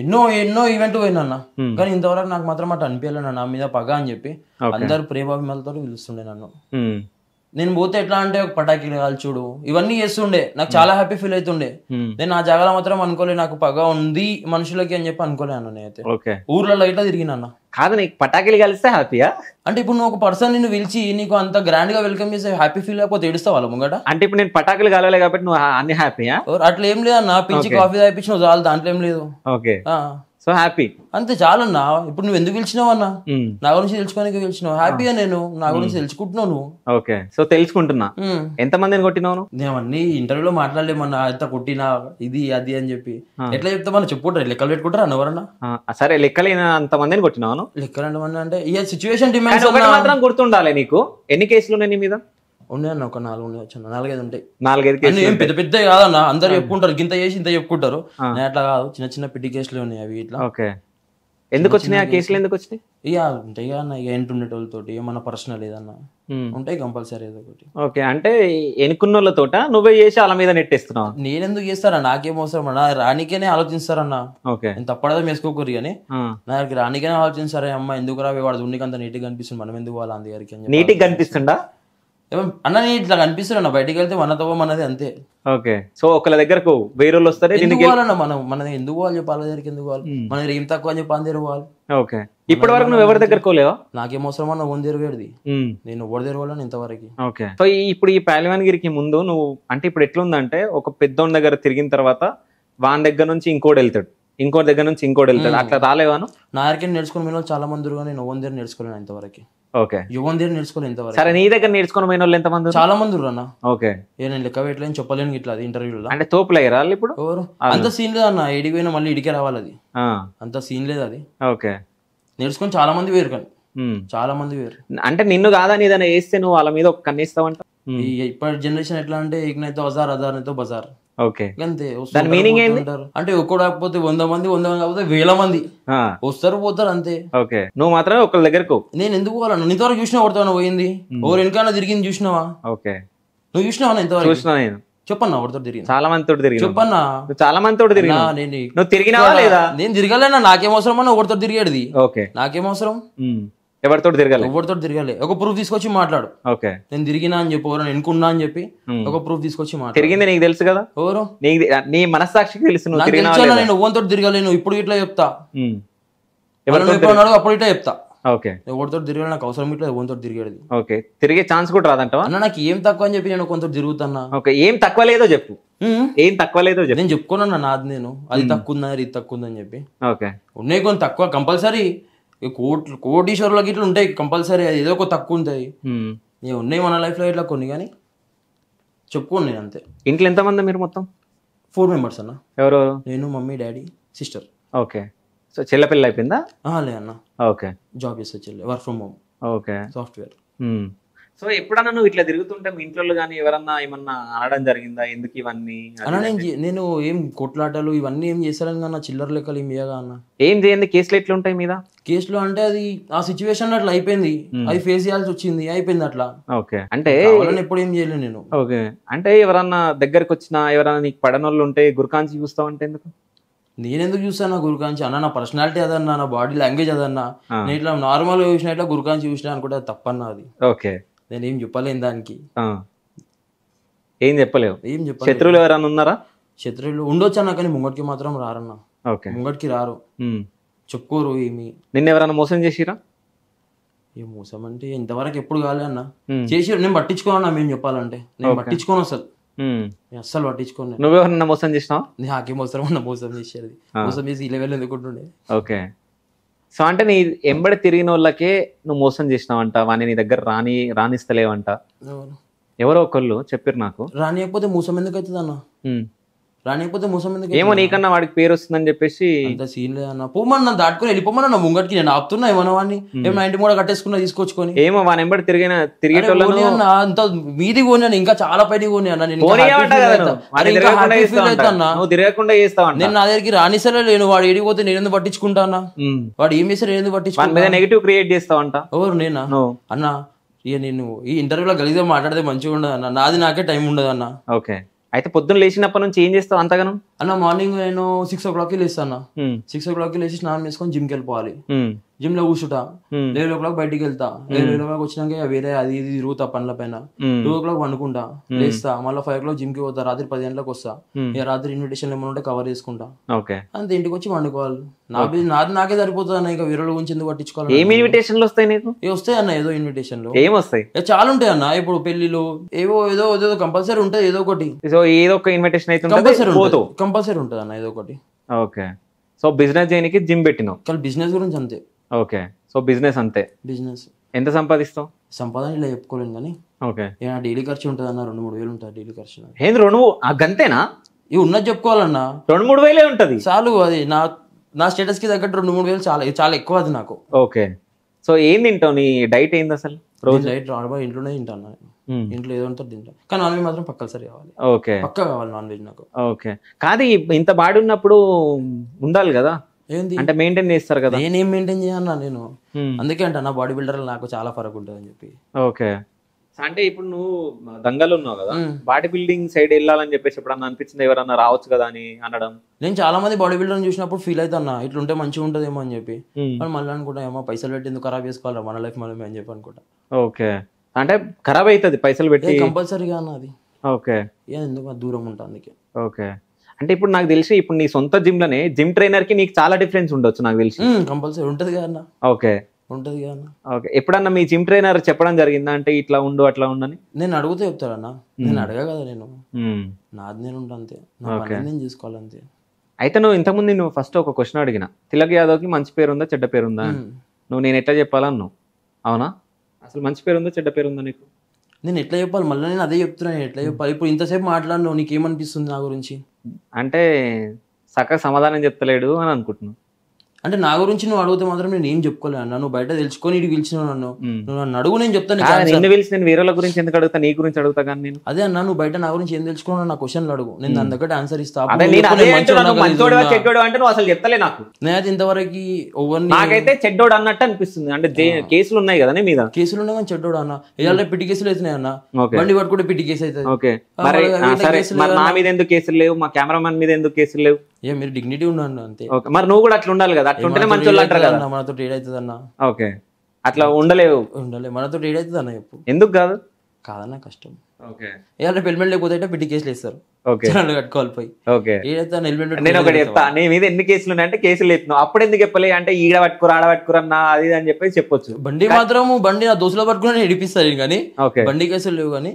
ఎన్నో ఎన్నో ఈవెంట్ పోయినా అన్న, కానీ ఇంతవరకు నాకు మాత్రం అటు అనిపించలేను నా మీద పగ అని చెప్పి. అందరు ప్రేమాభిమాలతో పిలుస్తుండే నన్ను. నేను పోతే ఎట్లా అంటే ఒక పటాకీలు కాల్చుడు ఇవన్నీ చేస్తుండే, నాకు చాలా హ్యాపీ ఫీల్ అవుతుండే. నేను ఆ జాగాలో మాత్రం అనుకోలే నాకు పగ ఉంది మనుషులకి అని చెప్పి అనుకోలే అన్న. నేనైతే ఊర్లలో ఇట్లా తిరిగిన అన్న. కాదు, నీకు పటాకీలు కలిస్తే హ్యాపీయా? అంటే ఇప్పుడు నువ్వు ఒక పర్సన్ నిన్ను పిలిచి నీకు అంత గ్రాండ్ గా వెల్కమ్ చేస్తే హ్యాపీ ఫీల్ అయిపోతే ఏడుస్తావు వాళ్ళ ముంగట. అంటే ఇప్పుడు నేను పటాకులు కలవలే కాబట్టి నువ్వు అన్ని హ్యాపీయా? అట్లా ఏం లేదన్న, పిలిచి కాఫీ తాగిపించిన చాలు, దాంట్లో ఏం లేదు. ఓకే, సో హ్యాపీ అంతే చాలన్నా. ఇప్పుడు నువ్వు ఎందుకు పిలిచినావు అన్న? నా గురించి తెలుసుకోనికి పిలిచినావు, హ్యాపీగా నేను నా గురించి తెలుసుకుంటున్నావు నువ్వు. ఓకే, సో తెలుసుకుంటున్నా. ఎంత మందిని కొట్టినావు? నేను అన్ని ఇంటర్వ్యూలో మాట్లాడలేమన్నా, ఎంత కొట్టినా ఇది అది అని చెప్పి ఎట్లా చెప్తామన్నా, చెప్పుకుంటారు లెక్కలు పెట్టుకుంటారా అన్న ఎవరన్నా? సరే, లెక్కలు అంత మందిని కొట్టినావు? లెక్కలు ఎంతమంది అంటే ఇక సిచ్యువేషన్ డిమాండ్స్ మాత్రం గుర్తుండాలి నీకు. ఎన్ని కేసులు ఉన్నాయి నీ మీద? ఉన్నాయన్న ఒక 4 ఉన్నాయి, 4-5 ఉంటాయి. 4-5 కేసులు ఏం పెద్ద పెద్ద కాదన్న, అందరు చెప్పుకుంటారు గింత చేసి ఇంత చెప్పుకుంటారు. నేను అట్లా కాదు, చిన్న చిన్న పిట్టి కేసులు ఉన్నాయి అవి ఇట్లా. ఓకే, ఎందుకు వచ్చినాయి ఆ కేసులు? ఎందుకు వచ్చినాయి? ఇక ఉంటాయి కదన్న, ఇక ఎంటుండేటోళ్ళతోటి ఏమన్నా పర్సనల్ ఏదన్నా ఉంటాయి కంపల్సరీ ఏదో ఒకటి. ఓకే, అంటే ఎన్నుకున్నోళ్ళతోట నువ్వే చేసి వాళ్ళ మీద నెట్టేస్తున్నావు? నేనెందుకు చేస్తారా, నాకేం అవసరం అన్న, రానికేనే ఆలోచిస్తారన్నా. ఓకే, నేను తప్పడదా వేసుకోకూరి కానీ నా దగ్గరికి రానికేనే ఆలోచిస్తారా, అమ్మ ఎందుకు రావి వాడు ఉనికి అంత నీట్గా కనిపిస్తుంది, మనం ఎందుకు వాళ్ళ అంది గారికి అని. నీట్గా కనిపిస్తుందా అన్న? నీ ఇట్లా కనిపిస్తున్నా, బయటికి వెళ్తే మనతో మనది అంతే. ఓకే, సో ఒకళ్ళ దగ్గరకు వేరే వాళ్ళు వస్తారు, ఎందుకు పోవాలన్నా మనం, మనది ఎందుకు పోవాలి చెప్పి వాళ్ళ దగ్గరికి ఎందుకు పోవాలి, మన దగ్గర ఏం తక్కువ అని చెప్పి అని తిరగాలి. ఓకే, ఇప్పటి వరకు నువ్వు ఎవరి దగ్గరకు పోలేవా? నాకేం అవసరం అన్న ఓన్ తిరగేది, నేను ఎవరు తిరగాలని ఇంతవరకు. ఓకే, సో ఇప్పుడు ఈ పహల్వాన్గిరికి ముందు నువ్వు అంటే ఇప్పుడు ఎట్లుందంటే ఒక పెద్దోని దగ్గర తిరిగిన తర్వాత వాని దగ్గర నుంచి ఇంకోటి వెళ్తాడు, ఇంకోటి దగ్గర నుంచి ఇంకోటి వెళ్తాడు, అట్లా రాలేవాను? నా దగ్గర నేర్చుకుని మీరు చాలా మంది, నేను ఓన్ దగ్గర నేర్చుకోలేను ఇంతవరకు. ఓకే, యువన్ దగ్గర నేర్చుకోలేదు ఇంతవరకు. సరే, నీ దగ్గర నేర్చుకుని పోయిన వాళ్ళు ఎంతమంది? చాలా మంది అన్న. ఓకే, నేను లెక్క పెట్టలేని చెప్పలేను ఇట్లా ఇంటర్వ్యూలో. అంటే తోపులయ్యారా వాళ్ళు ఇప్పుడు? ఎవరు అంత సీన్ లేదు అన్న, ఏడికి పోయినా మళ్ళీ ఇడికే రావాలి, అది అంత సీన్ లేదు అది. ఓకే, నేర్చుకుని చాలా మంది వేరు, కానీ చాలా మంది వేరు. అంటే నిన్ను కాదని ఏదైనా వేస్తే నువ్వు వాళ్ళ మీద ఒక కన్నేస్తావంట. ఇప్పటి జనరేషన్ ఎట్లా అంటే ఇకనైతే హజార్ హజార్తో బజార్. ఓకే, అంతే. దాని మీనింగ్ ఏంటి అంటే ఒక్కడు కాకపోతే 100 మంది, 100 మంది కాకపోతే 1000 మంది వస్తారు పోతారు అంతే. ఓకే, నువ్వు మాత్రమే ఒకళ్ళ దగ్గరకు. నేను ఎందుకు పోవాలన్నా? నీతవరకు చూసినా కొడతాను పోయింది, ఎవరు వెనకాల తిరిగింది చూసినావా? ఓకే, నువ్వు చూసినావా? ఇంతవరకు చూసినా నేను. చెప్పన్నా ఎవరితో తిరిగి? చాలా మందితో తిరిగి. చెప్పన్నా, చాలా మందితో తిరిగి. నువ్వు తిరిగినావా లేదా? నేను తిరగలేనా, నాకేం అవసరం అన్న ఎవరితో తిరిగేది. ఓకే, నాకేం అవసరం, ఎవరితో తిరగాలి? ఎవరితో తిరగాలి, ఒక ప్రూఫ్ తీసుకొచ్చి మాట్లాడు. ఓకే, నేను తిరిగినా అని చెప్పి, ఎవరు ఎన్నుకున్నా అని చెప్పి ఒక ప్రూఫ్ తీసుకొచ్చి మాట్లాడు. తిరిగింది నీకు తెలుసు కదా, ఎవరు నీ మనస్సాక్షికి తెలుసు. నేను ఓన్తో తిరగలేను, ఇప్పుడు ఇట్లా చెప్తా. ఎవరితో అప్పుడు ఇట్లా చెప్తా. ఓకే, ఎవరితో తిరగాలి, నాకు అవసరం ఇట్లా ఓన్తో తిరిగేది. ఓకే, తిరిగే ఛాన్స్ కూడా రాదంటావా? అన్న నాకు ఏం తక్కువ అని చెప్పి నేను కొంత తిరుగుతున్నా. ఓకే, ఏం తక్కువ లేదో చెప్పు. ఏం తక్కువ లేదో చెప్పు. నేను చెప్పుకున్నా నాది, నేను అది తక్కువ ఉందా ఇది తక్కువ ఉందని చెప్పి. ఓకే, ఉన్నాయి కొన్ని తక్కువ కంపల్సరీ, కోటీశ్వరులకి ఇట్లా ఉంటాయి కంపల్సరీ, అది ఏదో ఒక తక్కువ ఉంటాయి. ఉన్నాయి మన లైఫ్ లో ఇట్లా కొన్ని, కానీ చెప్పుకోండి నేను అంతే. ఇంట్లో ఎంతమంది మీరు మొత్తం? 4 members అన్న. ఎవరు? నేను, mummy, daddy, sister. Okay, so చెల్లెపిల్ల అయిపోయిందా? లే అన్న. ఓకే, జాబ్ చేస్తా చెల్లె, work from home. Okay, software. So ఎప్పుడన్నా నువ్వు ఇట్లా తిరుగుతుంటే మీ ఇంట్లో కానీ ఎవరన్నా ఏమన్నా అనడం జరిగిందా, ఎందుకు ఇవన్నీ? అన్న నేను ఏం కొట్లాటలు ఇవన్నీ ఏం చేస్తాను అన్న, చిల్లర లెక్కలు ఏం చేయగా అన్న. ఏం చేయండి, కేసులు ఎట్లుంటాయి మీద? కేసులు అంటే అది ఆ సిచ్యువేషన్ అట్లా అయిపోయింది, అది ఫేస్ చేయాల్సి వచ్చింది, అయిపోయింది అట్లా. ఓకే, అంటే ఎప్పుడు ఏం చేయలేదు నేను. ఓకే, అంటే ఎవరన్నా దగ్గరకు వచ్చినా ఎవరన్నా నీకు పడనోళ్ళు ఉంటే గురకాంచి చూస్తావు అంటే ఎందుకు? నేనెందుకు చూస్తాను గురకాంచి అన్న? నా పర్సనాలిటీ అదన్నా, నా బాడీ లాంగ్వేజ్ అదన్నా. నేను ఇట్లా నార్మల్గా చూసినా ఇట్లా గురకాంచి చూసినా అనుకుంటే తప్పన్నా అది. ఓకే, నేనేం చెప్పలేను దానికి. ఏం చెప్పలేవు? ఏం చెప్పలేదు. శత్రువులు ఎవరన్నా ఉన్నారా? శత్రువులు ఉండొచ్చు అన్న, కానీ ముంగటికి మాత్రం రారన్న. ఓకే, ముంగటికి రారు, చెప్పుకోరు ఏమి. నిన్న ఎవరన్నా మోసం చేసిరా? ఈ మోసం అంటే ఇంతవరకు ఎప్పుడు కాలే అన్న చేసి నేను పట్టించుకోను మేము చెప్పాలంటే నేను పట్టించుకోను అసలు నేను అస్సలు పట్టించుకోను. నువ్వెవరన్నా మోసం చేసినావా? నాకేం అవసరం ఉన్న మోసం చేసేది, మోసం చేసి ఈ లెవెల్ ఎందుకుంటుండే. ఓకే, సో అంటే నీ ఎంబడి తిరిగిన వాళ్ళకే నువ్వు మోసం చేసినావంట, వాని నీ దగ్గర రానిస్తలేవంట ఎవరో ఒకళ్ళు చెప్పారు నాకు. రానియకపోతే మోసం ఎందుకు అవుతుంది అన్న, రానియకపోతే మోసం ఎందుకు? ఏమో నీకన్నా వాడికి పేరు వస్తుందని చెప్పేసి అంత సీన్ లేదన్న. పోమన్నా దాటుకుని వెళ్ళిపోమన్నా ముంగటికి, నేను ఆపుతున్నా ఏమన్నా వాడిని ఏమన్నా ఇంటి కూడా కట్టేసుకున్నా తీసుకొచ్చుకొని. ఏమో వాని ఎంబడి తిరిగేటోళ్ళని అంత మీది కోని ఇంకా చాలా పైన కోని అన్న. నేను తిరగకుండా చేస్తావు. నేను నా దగ్గరికి రానిసలే లేను, వాడు ఏడిపోతే నేను ఎందుకు పట్టించుకుంటా అన్న, వాడు ఏం చేస్తే నేను ఎందుకు పట్టించుకుంటా. Negative create చేస్తావంట. ఎవరు నేనా అన్న? ఇక నేను ఈ ఇంటర్వ్యూలో గలీజ్గా మాట్లాడితే మంచిగా ఉండదు అన్న, నాది నాకే టైం ఉండదు అన్న. ఓకే, అయితే పొద్దున్న లేచినప్పటి నుంచి ఏం చేస్తావు అంతగానం? అన్న మార్నింగ్ నేను 6 o'clock లేస్తాను. 6 o'clock లేచి స్నానం చేసుకొని జిమ్కి వెళ్ళిపోవాలి. జిమ్ లో కూర్చుంటా, 11 o'clock బయటికి వెళ్తా. 11 o'clock వచ్చినాక వేరే అది ఇది తిరుగుతా పనుల పైన. 2 o'clock వండుకుంటా, లేస్తా, మళ్ళీ 5 o'clock జిమ్ కి పోతా, రాత్రి 10 గంటలకు వస్తా. ఇక రాత్రి ఇన్విటేషన్ ఏమైనా ఉంటే కవర్ చేసుకుంటా, అంతే. ఇంటికి వచ్చి వండుకోవాలి. నాది నాకే సరిపోతుంది అన్న, ఇక వేరే గురించి ఎందుకు పట్టించుకోవాలి. ఏం ఇన్విటేషన్లు వస్తాయి నీకు? వస్తాయి అన్న, ఏదో ఇన్విటేషన్లు ఏం వస్తాయి, చాలా ఉంటాయి అన్న. ఇప్పుడు పెళ్లిలో ఏదో ఏదో కంపల్సరీ ఉంటుంది, ఏదో ఒకటి. సో ఏదో ఒక ఇన్విటేషన్ అయితే కంపల్సరీ ఉంటుంది అన్న, ఏదో ఒకటి. ఓకే, సో బిజినెస్ చేయడానికి జిమ్ పెట్టినావు. కానీ బిజినెస్ గురించి అంతే. ఓకే, సో బిజినెస్ అంతే. బిజినెస్ ఎంత సంపాదిస్తావు? సంపాదన ఇలా చెప్పుకోలేను కానీ ఓకే, డైలీ ఖర్చు ఉంటుంది అన్న, 2-3 వేలు ఉంటుంది డైలీ ఖర్చు. ఏంది 2 గంతేనా? ఇవి ఉన్నది చెప్పుకోవాలన్నా, 2-3 వేలే ఉంటది చాలు. అది నా స్టేటస్ కి తగ్గట్టు 2-3 వేలు చాలా ఎక్కువ అది నాకు. ఓకే, సో ఏం తింటావు? నీ డైట్ ఏంది అసలు? రోజు డైట్ ఇంట్లోనే తింటాను, ఇంట్లో ఏదో ఉంటుంది తింటా. కానీ నాన్ వెజ్ మాత్రం పక్కసరి కావాలి. ఓకే, పక్కా కావాలి నాన్ వెజ్ నాకు. ఓకే, కాదు ఇంత బాడీ ఉన్నప్పుడు ఉండాలి కదా, ఏంది అంటే మెయింటైన్ చేస్తారు కదా. నేనేం మెయింటైన్ చేయన్నా నేను, అందుకే అంట నా బాడీ బిల్డర్ నాకు చాలా ఫరక్ ఉంటుంది అని చెప్పి. ఓకే, అంటే ఇప్పుడు నువ్వు దంగలు ఉన్నావు కదా, బాడీ బిల్డింగ్ సైడ్ వెళ్ళాలని చెప్పేసి ఎప్పుడన్నా అనిపించింది ఎవరన్నా రావచ్చు కదా అని అనడం? నేను చాలా మంది బాడీ బిల్డర్ చూసినప్పుడు ఫీల్ అవుతాన్నా, ఇట్లుంటే మంచిగా ఉంటుందేమో అని చెప్పి. మళ్ళీ అనుకుంటా ఏమో పైసలు పెట్టి ఎందుకు ఖరాబ్ చేసుకోవాలి మన లైఫ్ మనమే అని చెప్పి అనుకుంటా. ఓకే, అంటే ఖరాబ్ అవుతుంది పైసలు పెట్టి కంపల్సరీగా అన్న అది. ఓకే, ఎందుకు దూరం ఉంటా అందుకే. ఓకే, అంటే ఇప్పుడు నాకు తెలిసి ఇప్పుడు నీ సొంత జిమ్ లోనే జిమ్ ట్రైనర్ కి నీకు చాలా డిఫరెన్స్ ఉండొచ్చు నాకు తెలిసి. కంపల్సరీ ఉంటది కదా. ఓకే, ఉంటది కదా. ఓకే, ఎప్పుడన్నా మీ జిమ్ ట్రైనర్ చెప్పడం జరిగిందా అంటే ఇట్లా ఉండు అట్లా ఉండని? నేను అడుగుతూ చెప్తాడన్నా, నేను అడగా కదా, నేను నాది నేను ఉంటా అంతే, నేను చూసుకోవాలంతే. అయితే నువ్వు ఇంతకుముందు నువ్వు ఫస్ట్ ఒక క్వశ్చన్ అడిగిన, తిలక్ యాదవ్ కి మంచి పేరు ఉందా చెడ్డ పేరు ఉందా? నువ్వు నేను ఎట్లా చెప్పాలన్నావు, అవునా? అసలు మంచి పేరు ఉందా చెడ్డ పేరు ఉందా నీకు? నేను ఎట్లా చెప్పాలి, మళ్ళీ నేను అదే చెప్తున్నా, నేను ఎట్లా చెప్పాలి? ఇప్పుడు ఇంతసేపు మాట్లాడినావు, నీకేమనిపిస్తుంది నా గురించి? అంటే చక్కగా సమాధానం చెప్తలేడు అని అనుకుంటున్నాను. అంటే నా గురించి నువ్వు అడిగితే మాత్రం నేను ఏం చెప్పుకోలే అన్న, నువ్వు బయట తెలుసుకొని ఇటు పిలిచినావు నన్ను, నువ్వు నన్ను అడుగు నేను చెప్తాను. నేను వేరే గురించి ఎందుకు అడుగుతా, నీ గురించి అడుగుతా కానీ నేను. అదే అన్న, నువ్వు బయట నా గురించి ఏం తెలుసుకున్నావు నా క్వశ్చన్లు అడుగు, నేను దాని దగ్గర ఆన్సర్ ఇస్తా. నేనైతే ఇంతవరకు నాకైతే చెడ్డోడు అన్నట్టు అనిపిస్తుంది. అంటే కేసులు ఉన్నాయి కదా నీ మీద, కేసులు ఉన్నాయి కానీ చెడ్డోడు అన్న. ఇవాళ పిట్టి కేసులు అవుతున్నాయి అన్న, బండి పట్టుకుంటే పిట్టి కేసు అవుతుంది. ఓకే, నా మీద ఎందుకు కేసులు లేవు, మా కెమెరామెన్ మీద ఎందుకు కేసులు లేవు? ఏ మీరు డిగ్నిటీ ఉండండి అంతే. మరి నువ్వు కూడా అట్లా ఉండాలి కదా, అట్లా ఉంటేనే మంచి వాళ్ళు అంటారు కదా. మనతో ట్రేడ్ అవుతుంది అన్న. ఓకే, అట్లా ఉండలేవు, మనతో ట్రేడ్ అవుతుంది అన్న. చెప్పు ఎందుకు కాదు? కాదన్న కష్టం. ఓకే, ఏదైనా హెల్మెట్ లేకపోతే పిట్టి కేసులు వేస్తారు. ఓకే, కట్టుకోవాలి పోయి. ఓకే, నేను ఒకటి చెప్తా, నీ మీద ఎన్ని కేసులు ఉన్నాయంటే కేసులు ఎత్తున్నావు, అప్పుడు ఎందుకు చెప్పలే అంటే ఈడ పట్టుకురా ఆడ పట్టుకురన్నా అది అని చెప్పేసి చెప్పొచ్చు. బండి మాత్రం బండి నా దోశలో పట్టుకుని నడిపిస్తారు కానీ బండి కేసులు లేవు. కానీ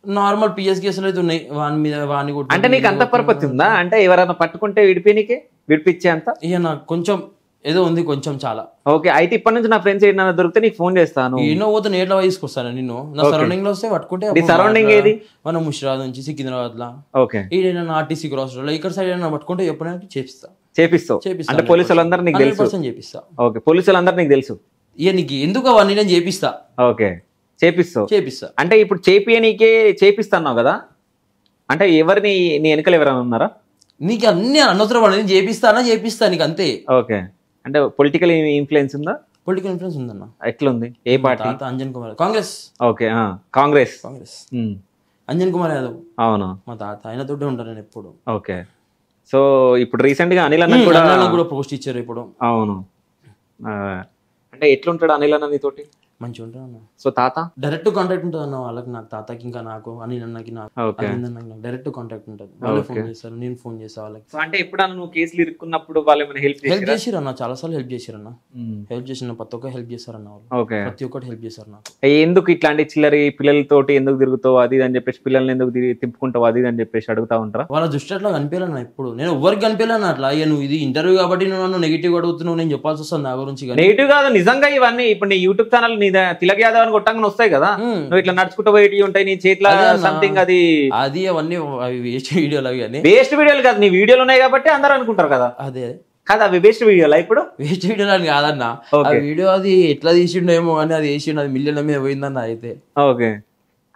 నార్మల్ పిఎస్ కేసులు అయితే ఉన్నాయి వాని మీద. వాని అంటే నీకు అంత పరపతి ఉందా అంటే ఎవరైనా పట్టుకుంటే విడిపించే అంత? ఇక నాకు కొంచెం ఏదో ఉంది, కొంచెం చాలా. ఓకే, అయితే ఇప్పటి నుంచి నా ఫ్రెండ్స్ ఏదైనా దొరికితే నీకు ఫోన్ చేస్తాను. ఎన్నో పోతే నేట్లా తీసుకొస్తాను నిన్ను, నా సరౌండింగ్ లో వస్తే పట్టుకుంటే. సరౌండింగ్ ఏది? మన ముషిరాబాద్ నుంచి సికింద్రాబాద్ లా. ఓకే, ఈడైనా ఆర్టీసీ క్రాస్ రోడ్ ఇక్కడ సైడ్ అయినా పట్టుకుంటే ఎప్పుడైనా చేపిస్తావు. అంటే పోలీసులందరూ నీకు తెలుసు? చేపిస్తా. ఓకే, పోలీసులందరూ నీకు తెలుసు? ఇక నీకు ఎందుకు అవన్నీ నేను చేపిస్తా. ఓకే, చేపిస్తా. అంటే ఇప్పుడు చేపియనీకే చేపిస్తున్నావు కదా, అంటే ఎవరిని నీ వెనకలు ఎవరైనా ఉన్నారా? నీకు అన్ని అనవసరం, నేను చేపిస్తా నీకు అంతే. ఓకే, అంటే పొలిటికల్ ఇన్ఫ్లుయెన్స్ ఉందా? పొలిటికల్ ఇన్ఫ్లుయెన్స్ ఉందన్న. ఎట్లుంది? ఏ పార్టీ? అంజన్ కుమార్, కాంగ్రెస్. ఓకే, కాంగ్రెస్. అంజన్ కుమార్ యాదవ్. అవును, మా తాత, ఆయనతోటే ఉంటాను నేను ఎప్పుడు. ఓకే, సో ఇప్పుడు రీసెంట్ గా అనిల్ అన్న కూడా పోస్ట్ ఇచ్చారు ఇప్పుడు. అవును, అంటే ఎట్లుంటాడు అనిల్ అన్న నీతోటి? మంచిగా ఉంటుంది అన్న. సో తాత డైరెక్ట్ కాంటాక్ట్ ఉంటుంది అన్న వాళ్ళకి, నాకు తాతకి ఇంకా నాకు అని అన్నకి నాకు డైరెక్ట్ కాంటాక్ట్ ఉంటుంది. వాళ్ళే ఫోన్ చేస్తారు, నేను ఫోన్ చేస్తా వాళ్ళకి. సో అంటే ఎప్పుడన్నా నువ్వు కేసులు ఇరుక్కున్నప్పుడు వాళ్ళు ఏమైనా హెల్ప్ చేసిరు అన్న, చాలా సార్లు హెల్ప్ చేసిరన్న. హెల్ప్ చేసిన ప్రతి ఒక్క హెల్ప్ చేస్తారన్న వాళ్ళు, ప్రతి ఒక్కటి హెల్ప్ చేస్తారు నాకు. ఎందుకు ఇట్లాంటి చిల్లరి పిల్లలతోటి ఎందుకు తిరుగుతావు అది అని చెప్పేసి, పిల్లల్ని ఎందుకు తిప్పుకుంటావు అది అని చెప్పేసి అడుగుతా ఉంటారా? వాళ్ళ దృష్టి అట్లా కనిపించాలన్న. ఇప్పుడు నేను ఎవరికి కనిపించాను అట్లా, అయ్యా నువ్వు ఇది ఇంటర్వ్యూ కాబట్టి నువ్వు నన్ను నెగిటివ్ అడుగుతున్నావు, నేను చెప్పాల్సి వస్తుంది నా గురించి. నెగిటివ్ కాదు, నిజంగా ఇవన్నీ ఇప్పుడు నీ యూట్యూబ్ ఛానల్ నీ తిలక్ యాదవ్ అని కొట్టంగానే వస్తాయి కదా, నువ్వు ఇట్లా నడుచుకుంటూ పోయి ఉంటాయి నీ చేతిలో సంథింగ్, అది అవన్నీ వేస్ట్ వీడియోలు. అవి వేస్ట్ వీడియోలు కాదు, నీ వీడియోలు ఉన్నాయి కాబట్టి అందరూ అనుకుంటారు కదా. అదే కాదు, అవి వేస్ట్ వీడియోలా? ఇప్పుడు వేస్ట్ వీడియోలు అని కాదన్న, ఆ వీడియో అది ఎట్లా తీసిండేమో కానీ అది వేసిండు, అది మిలియన్ల మీద పోయిందన్న. అయితే ఓకే,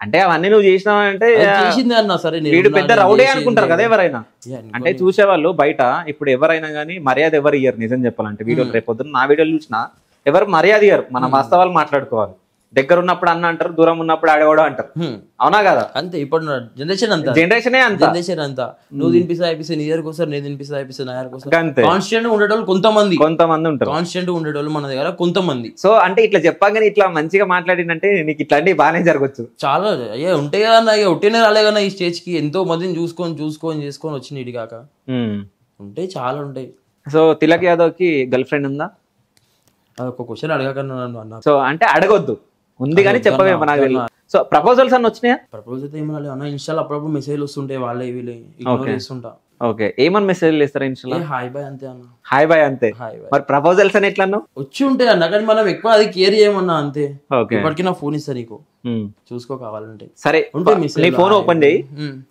అంటే అవన్నీ నువ్వు చేసినావంటే చేసింది అన్న. సరే వీడు పెద్ద రౌడే అనుకుంటారు కదా ఎవరైనా, అంటే చూసేవాళ్ళు బయట. ఇప్పుడు ఎవరైనా కానీ మర్యాద ఎవరు ఇయ్యరు నిజం చెప్పాలంటే. వీడియోలు రేపు పొద్దున్న నా వీడియోలు చూసినా ఎవరు మర్యాద ఇయ్యరు. మనం వాస్తవాలు మాట్లాడుకోవాలి. దగ్గర ఉన్నప్పుడు అన్న అంటారు, దూరం ఉన్నప్పుడు ఆడేవాడు అంటారు. అవునా కదా? అంతే ఇప్పుడు జనరేషన్ అంతా, జనరేషన్ అంతా నువ్వు తినిపిస్తే నీ దగ్గరకు వస్తారు, నేను తినిపిస్తే నా దగ్గరకు వస్తారు. కాన్స్టెంట్ ఉండేటోళ్ళు కొంతమంది ఉంటారు, కాన్స్టెంట్ ఉండేటోళ్ళు మన దగ్గర కొంతమంది. సో అంటే ఇట్లా చెప్పగానే ఇట్లా మంచిగా మాట్లాడినంటే నీకు ఇట్లాంటివి బాగానే జరగచ్చు. చాలా అయ్యా ఉంటాయి కదా అన్న, ఇక ఒట్టినే రాలే కదా ఈ స్టేజ్ కి. ఎంతో మందిని చేసుకొని వచ్చిన ఇటు కాక ఉంటాయి, చాలా ఉంటాయి. సో తిలక్ యాదవ్ కి గర్ల్ ఫ్రెండ్ ఉందా? ఒక క్వశ్చన్ అడగకన్నా అన్న. సో అంటే అడగొద్దు, ఉంది కానీ చెప్పవేమో నాకు తెలియదు. సో ప్రపోజల్స్ అన్న వచ్చినాయా? ప్రపోజల్ ఏమో అన్న, ఇన్స్టాల్ అప్పుడప్పుడు మెసేజ్ వస్తుంటాయి, వాళ్ళే వీళ్ళే ఇగ్నోర్ చేస్తుంటా. ఓకే, ఏమని మెసేజ్ చేస్తారా ఇన్స్టాల్? హాయ్ బాయ్ అంతే అన్న, హాయ్ బాయ్ అంతే. మరి ప్రపోజల్స్ అని ఎట్లా అన్నావు? వచ్చి ఉంటాయి అన్న, కానీ మనం ఎక్కువ అది కేర్ చేయమన్నా అంతే. ఇప్పటికీ నా ఫోన్ ఇస్తా నీకు, చూసుకో కావాలంటే. సరే, నీ ఫోన్ ఓపెన్ చేయి.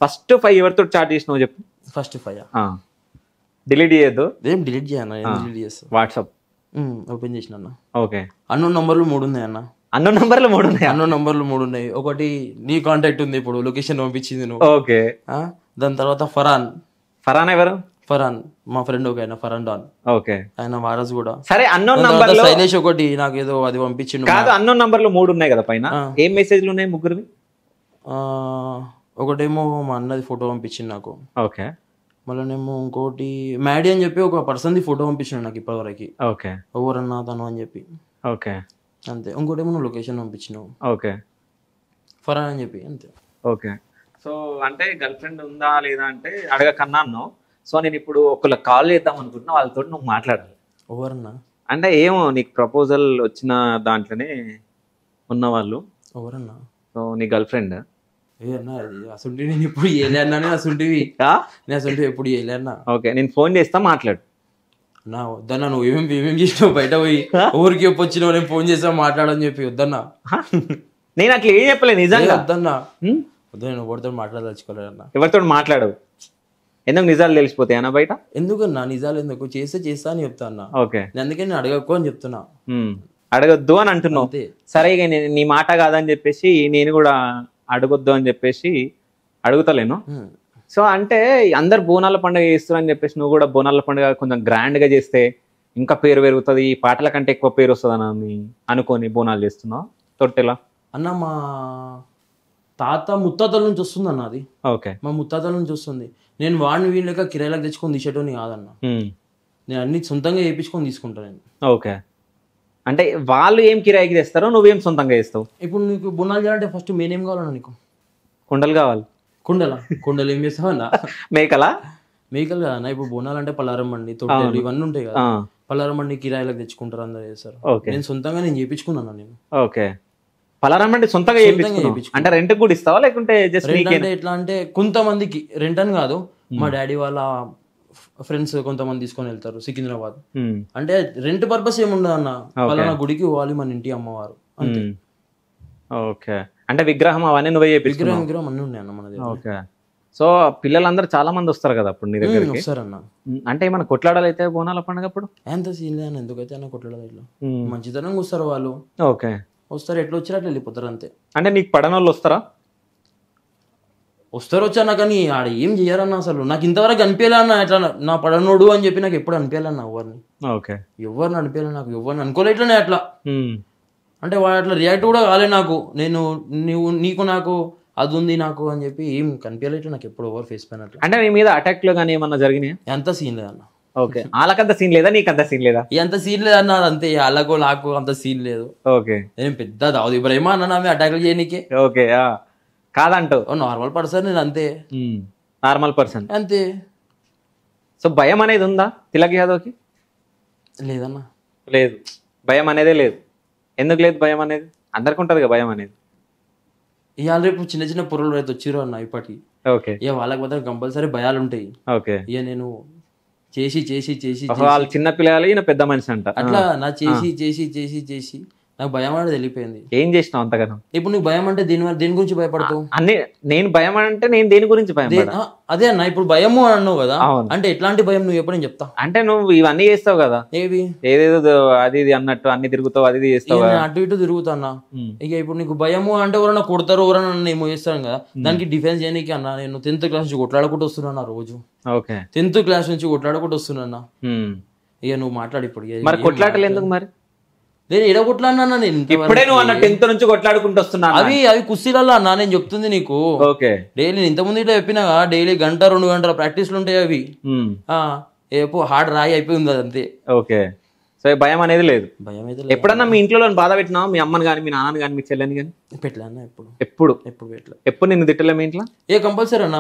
ఫస్ట్ 5 ఎవరితో చాట్ చేసినావు చెప్పు. ఫస్ట్ 5 డిలీట్ చేయొద్దు. ఏం డిలీట్ చేయన్నా, డిలీట్ చేస్తా. వాట్సాప్ ఓపెన్ చేసిన అన్న. ఓకే, అన్నోన్ నంబర్లు 3 ఉన్నాయి అన్న. అన్నోన్ నంబర్లు 3 ఉన్నాయి? అన్నోన్ నంబర్లు 3 ఉన్నాయి. ఒకటి నీ కాంటాక్ట్ ఉంది, ఇప్పుడు లొకేషన్ పంపించింది నువ్వు. ఓకే, దాని తర్వాత ఫరాన్ ఎవరు? ఫరాన్ మా ఫ్రెండ్ ఒక ఆయన, ఫరాన్ డాన్. ఓకే, ఆయన వారస్ కూడా. సరే, అన్నోన్ నంబర్ శైలేష్ ఒకటి నాకు ఏదో అది పంపించిండు. కాదు, అన్నోన్ నంబర్లు 3 ఉన్నాయి కదా పైన, ఏం మెసేజ్లు ఉన్నాయి ముగ్గురివి? ఒకటేమో మా అన్నది ఫోటో పంపించింది నాకు. ఓకే, మళ్ళీనేమో ఇంకోటి మ్యాడీ అని చెప్పి ఒక పర్సన్ది ఫోటో పంపించాడు నాకు ఇప్పటివరకు. ఓకే, ఎవరన్నా తను అని చెప్పి. ఓకే, అంతే. ఇంకోటేమో నువ్వు లొకేషన్ పంపించినావు. ఓకే, ఫరాన్ అని చెప్పి, అంతే. ఓకే, సో అంటే గర్ల్ ఫ్రెండ్ ఉందా లేదా అంటే అడగకన్నా అన్నావు. సో నేను ఇప్పుడు ఒకళ్ళకి కాల్ చేద్దాం అనుకుంటున్నా, వాళ్ళతో నువ్వు మాట్లాడాలి. ఎవరన్నా అంటే ఏమో నీకు ప్రపోజల్ వచ్చిన దాంట్లోనే ఉన్నవాళ్ళు ఎవరన్నా? సో నీ గర్ల్ ఫ్రెండ్? అసలు నేను ఇప్పుడు ఏలేనా, అసలువి నేను అసలు ఎప్పుడు ఏలేనా. ఓకే, నేను ఫోన్ చేస్తా, మాట్లాడు. నా వద్దన్నా, నువ్వు ఏమేమి చేసినావు బయట పోయి, ఊరికి ఎప్పుడు వచ్చినావు, నేను ఫోన్ చేస్తా మాట్లాడని చెప్పి. వద్దన్నా, నేను అట్లా ఏం చెప్పలేదు నిజంగా. వద్దన్నా, వద్దు, నేను ఎవరితో మాట్లాడదలుచుకోలేదన్నా. ఎవరితో మాట్లాడవు? ఎందుకు? నిజాలు తెలిసిపోతాయి అన్న బయట? ఎందుకన్నా నిజాలు ఎందుకు? చేస్తా అని చెప్తా అన్న. ఓకే, అందుకే నేను అడగకు అని చెప్తున్నా. అడగొద్దు అని అంటున్నావు. సరే, ఇక నీ మాట కాదని చెప్పేసి నేను కూడా అడగొద్దు అని చెప్పేసి అడుగుతలేను. సో అంటే అందరు బోనాల పండుగ చేస్తారు అని చెప్పేసి నువ్వు కూడా బోనాల పండుగ కొంచెం గ్రాండ్ గా చేస్తే ఇంకా పేరు పెరుగుతుంది, ఈ పాటల కంటే ఎక్కువ పేరు వస్తుంది అని అనుకొని బోనాలు చేస్తున్నావు. తొట్టెలా అన్న? మా తాత ముత్తాతల నుంచి వస్తుంది అన్న అది. ఓకే, మా ముత్తాతల నుంచి వస్తుంది. నేను వాడిని వీళ్ళక కిరాయిలకు తెచ్చుకొని తీసేటోని కాదన్న, నేను అన్ని సొంతంగా చేయించుకొని తీసుకుంటా నేను. ఓకే, అంటే వాళ్ళు ఏం కిరాయికి తెస్తారో నువ్వేం సొంతంగా చేస్తావు? ఇప్పుడు నీకు బోనాలు చేయాలంటే ఫస్ట్ మెయిన్ ఏం కావాలన్నా? నీకు కుండలు కావాలి. కుండలు ఏం చేస్తావు అన్న? మేకలు కదన్నా. ఇప్పుడు బోనాలు అంటే పలారం బండి, తొట్టెలు ఇవన్నీ ఉంటాయి కదా. పలారం బండి కిరాయిలకు తెచ్చుకుంటారు, అందరు చేస్తారు. నేను సొంతంగా నేను చేయించుకున్నాను నేను. ఓకే, పలారం బండి సొంతంగా అంటే రెంట్ కూడా ఇస్తావా లేకుంటే జస్ట్ అంటే ఎట్లా అంటే కొంతమందికి రెంట్ అని కాదు, మా డాడీ వాళ్ళ ఫ్రెండ్స్ కొంతమంది తీసుకొని వెళ్తారు సికింద్రాబాద్. అంటే రెంట్ పర్పస్ ఏముండదు అన్న, పలానా గుడికి పోవాలి మన ఇంటి అమ్మవారు అంతే. ఓకే, అంటే విగ్రహం అవన్నీ నువ్వే చేయించుకున్నావు? విగ్రహం అన్నీ ఉన్నాయి అన్న మన దగ్గర. ఓకే, సో పిల్లలందరూ చాలా మంది వస్తారు కదా అప్పుడు నీ దగ్గరికి? వస్తారన్న. అంటే ఏమైనా కొట్లాడాలి అయితే బోనాల పండుగ అప్పుడు? ఎంత సీన్ లేదన్న, ఎందుకైతే అన్న కొట్లాడాలి, ఇట్లా మంచితనంగా వస్తారు వాళ్ళు. ఓకే, వస్తారు, ఎట్లా వచ్చారు అట్లా వెళ్ళిపోతారు అంతే. అంటే నీకు పడనోళ్ళు వస్తారా? వస్తారు వచ్చానా, కానీ ఆడ ఏం చేయరన్న. అసలు నాకు ఇంతవరకు అనిపించలే అన్న ఇట్లా నా పడనోడు అని చెప్పి. నాకు ఎప్పుడు అనిపించాలన్న ఎవరిని. ఓకే, ఎవరిని అనిపించాలి, నాకు ఎవరిని అనుకోలే ఇట్లానే అట్లా. అంటే వాడు అట్లా రియాక్ట్ కూడా కాలే నాకు. నేను నీకు నాకు అది ఉంది నాకు అని చెప్పి ఏం కనిపించలేదు నాకు ఎప్పుడు ఎవరు ఫేస్ పైన. అంటే నీ మీద అటాక్లు కానీ ఏమన్నా జరిగినాయి? ఎంత సీన్ లేదన్న. ఓకే, వాళ్ళకంత సీన్ లేదా, నీకంత సీన్ లేదా? అంత సీన్ లేదు అన్న, అంతే వాళ్ళకు నాకు అంత సీన్ లేదు. ఓకే, నేను పెద్ద దావుద్ ఇబ్రాహిం అన్న ఆమె అటాక్లు చేయనీకే. ఓకే, కాదంటూ నార్మల్ పర్సన్ నేను, అంతే నార్మల్ పర్సన్ అంతే. సో భయం అనేది ఉందా తిలక్ యాదవ్కి? లేదన్నా, లేదు, భయం అనేదే లేదు. ఎందుకు లేదు భయం అనేది? అందరికి ఉంటుంది కదా భయం అనేది. ఇవాళ రేపు చిన్న చిన్న పొరలు రైతు వచ్చిర్రు అన్న ఇప్పటికి. ఓకే, ఇక వాళ్ళకి మాత్రం కంపల్సరీ భయాలు ఉంటాయి. ఓకే, ఇక నేను చేసి చేసి చేసి వాళ్ళు చిన్న పిల్లలు, ఈయన పెద్ద మనిషి అంట అట్లా నా చేసి చేసి చేసి చేసి నాకు భయం అనేది వెళ్ళిపోయింది. ఏం చేసినావు అంతగానో? ఇప్పుడు నీకు భయం అంటే దేని గురించి భయపడతావు? అన్ని నేను భయం అంటే నేను దేని గురించి భయం? అదే అన్న, ఇప్పుడు భయము అని అన్నావు కదా, అంటే ఎట్లాంటి భయం నువ్వు ఎప్పుడు చెప్తా. అంటే నువ్వు ఇవన్నీ చేస్తావు కదా, ఏవి ఏదేదో అది ఇది అన్నట్టు అన్ని తిరుగుతావు, అది చేస్తావు, అటు ఇటు తిరుగుతాన్నా. ఇక ఇప్పుడు నీకు భయము అంటే ఎవరైనా కొడతారు, ఎవరైనా ఏమో చేస్తాను కదా, దానికి డిఫెన్స్ చేయడానికి అన్న నేను 10th క్లాస్ నుంచి కొట్లాడుకుంటూ వస్తున్నా రోజు. ఓకే, 10th క్లాస్ నుంచి కొట్లాడుకుంటూ వస్తున్నా. ఇక నువ్వు మాట్లాడి ఇప్పుడు మరి కొట్లాటలు ఎందుకు మరి? నేను ఎడ కొట్లాడినా నేను ఇప్పుడే నువ్వు అన్న 10th నుంచి కొట్లాడుకుంటూ వస్తున్నా. అవి కుస్తీలలో అన్నా, నేను చెప్తుంది నీకు. ఓకే, డైలీ ఇంతకుముందు ఇట్లా చెప్పినా డైలీ 1-2 గంటల ప్రాక్టీస్లు ఉంటాయి అవి. ఏపో హార్డ్ రాయి అయిపోయింది అది అంతే. ఓకే, సో భయం అనేది లేదు. భయం అయితే ఎప్పుడన్నా మీ ఇంట్లో బాధ పెట్టినావా? మీ అమ్మని కానీ, మీ నాన్నని కానీ, మీ చెల్లెని కానీ? పెట్టలే అన్న, ఎప్పుడు ఎప్పుడు ఎప్పుడు పెట్టలే. ఎప్పుడు నిన్ను తిట్టలే మీ ఇంట్లో? కంపల్సరీ అన్న,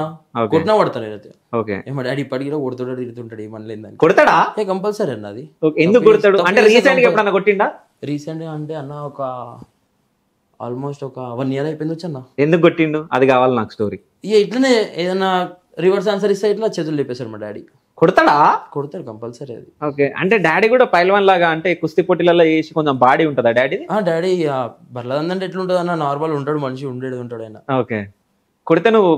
కొట్టినా పడతారు అయితే. ఓకే, మా డాడీ ఇప్పటికీ కొడుతుంటాడు, తిడుతుంటాడు, ఏమనలేదని. కొడతాడా? కంపల్సరీ అన్న అది. ఎందుకు కొడతాడు అంటే? రీసెంట్ గా ఎప్పుడన్నా కొట్టిండా? రీసెంట్ గా అంటే అన్న ఒక ఆల్మోస్ట్ ఒక 1 year అయిపోయింది వచ్చి అన్న. ఎందుకు కొట్టిండు అది కావాలి నాకు స్టోరీ. ఇక ఇట్లనే ఏదైనా రివర్స్ ఆన్సర్ ఇస్తే ఇట్లా చేతులు లేపేశాడు మా డాడీ. కొడతాడా? కొడతాడు కంపల్సరీ అది. ఓకే, అంటే డాడీ కూడా పైల్వాన్ లాగా అంటే కుస్తీ పోటీలలో వేసి కొంచెం బాడీ ఉంటుందా డాడీ? డాడీ బర్లేదంటే ఎట్లుంటుంది అన్న, నార్మల్ ఉంటాడు, మనిషి ఉండేది ఉంటాడు ఆయన. ఓకే, కొడితే నువ్వు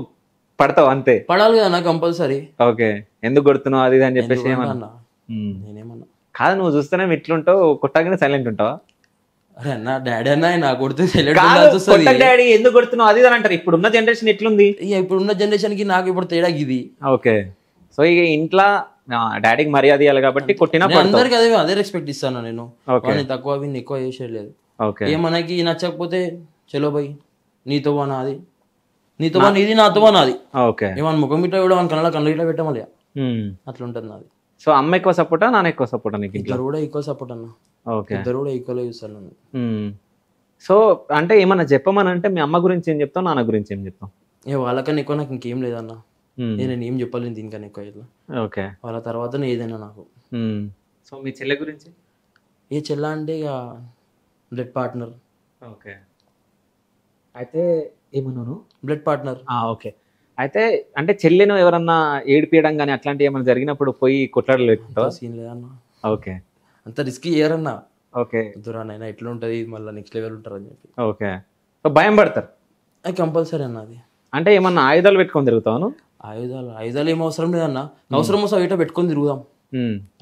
పడతావు అంతే? పడాలి కదా అన్న కంపల్సరీ. ఓకే, ఎందుకు కొడుతున్నావు అది ఇది అని చెప్పేసి ఏమన్నా నేనేమన్నా కాదు, నువ్వు చూస్తేనే ఎట్లుంటావు, కొట్టగానే సైలెంట్ ఉంటావా? అరే అన్న డాడీ అన్న నాకు కొడితే డాడీ ఎందుకు కొడుతున్నావు అది అని అంటారు. ఇప్పుడున్న జనరేషన్ ఎట్లుంది? ఇప్పుడున్న జనరేషన్ కి నాకు ఇప్పుడు తేడా ఇది. ఓకే, సో ఇక ఇంట్లో డాడీకి మర్యాద ఇవ్వాలి కాబట్టి కొట్టినా అందరికి అదే రెస్పెక్ట్ ఇస్తాను నేను. తక్కువ ఎక్కువ చేసేయలేదు. మనకి నచ్చకపోతే చలో బై నీతో నాది, నీతో నీది, నాతో నాది. ఓకే, ఏమన్నా ముఖం ఇట్లా కూడా కళ్ళు ఇట్లా పెట్టమలే, అట్లా ఉంటుంది నాది. సో అమ్మ ఎక్కువ సపోర్టా, నాన్న ఎక్కువ సపోర్టా నీకు? ఇద్దరు కూడా ఈక్వల్ సపోర్ట్ అన్న. ఓకే, ఇద్దరు కూడా ఈక్వల్ చూస్తాను నన్ను. సో అంటే ఏమన్నా చెప్పమని అంటే మీ అమ్మ గురించి ఏం చెప్తావు, నాన్న గురించి ఏం చెప్తావు? వాళ్ళకన్నా ఎక్కువ నాకు ఇంకేం లేదన్న. నేను ఏం చెప్పలేను దీనికన్నా ఎక్కువ ఇట్లా. ఓకే, వాళ్ళ తర్వాత ఏదైనా నాకు. సో మీ చెల్లె గురించి? చెల్ల అంటే ఇక బ్లడ్ పార్ట్నర్. ఓకే, అయితే ఏమన్నాను? Blood partner. ఓకే, అయితే అంటే చెల్లెను ఎవరన్నా ఏడిపియడం కానీ అట్లాంటివి ఏమైనా జరిగినప్పుడు పోయి కొట్లాడలేకుంటావా? సీన్ లేదన్న. ఓకే, అంత రిస్క్ చేయరన్నా. ఓకే, దూరానైనా ఎట్లా ఉంటుంది మళ్ళీ నెక్స్ట్ లెవెల్ ఉంటారు అని చెప్పి. ఓకే, సో భయం పడతారు అది కంపల్సరీ అన్న. అది అంటే ఏమన్నా ఆయుధాలు పెట్టుకొని తిరుగుతాను? ఆయుధాలు ఏం అవసరం లేదన్న. అవసరం వస్తే అవిట పెట్టుకొని తిరుగుదాం,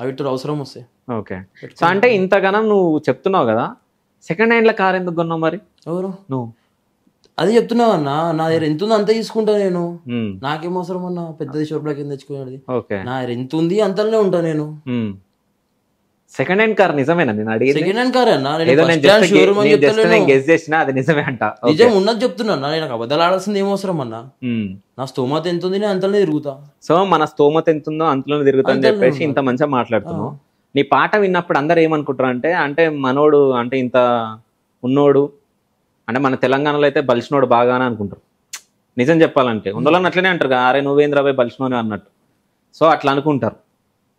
అవిట అవసరం వస్తే. ఓకే, సో అంటే ఇంతగానం నువ్వు చెప్తున్నావు కదా, సెకండ్ హ్యాండ్ల కార్ ఎందుకు కొన్నావు మరి? ఎవరు నువ్వు? అదే చెప్తున్నావు అన్న, నా దగ్గర ఎంత ఉంది అంత తీసుకుంటా నేను. నాకేం అవసరం అన్న పెద్దది షోరూమ్ కింద తెచ్చుకునేది. నా దగ్గర ఎంత ఉంది అంతలోనే ఉంటా నేను. సెకండ్ హ్యాండ్ కార్ నిజమేనా? నేను అడిగి సెకండ్ హ్యాండ్ కార్ అన్న, నిజమే అంట. నిజం ఉన్నది చెప్తున్నా, నేను అబద్ధాలు ఆడాల్సింది ఏం అవసరం అన్న. నా స్తోమత ఎంత ఉంది నేను అంతలోనే తిరుగుతా. సో మన స్తోమత ఎంత ఉందో అంతలోనే తిరుగుతా అని చెప్పేసి ఇంత మంచిగా మాట్లాడుతున్నావు. నీ పాట విన్నప్పుడు అందరు ఏమనుకుంటారు అంటే, అంటే మనోడు అంటే ఇంత ఉన్నోడు అంటే మన తెలంగాణలో అయితే బలిసినోడు బాగానే అనుకుంటారు. నిజం చెప్పాలంటే ఉండాలని అట్లనే అంటారు, అరే నువ్వేంద్రబాయ్ బలిసినోని అన్నట్టు. సో అట్లా అనుకుంటారు.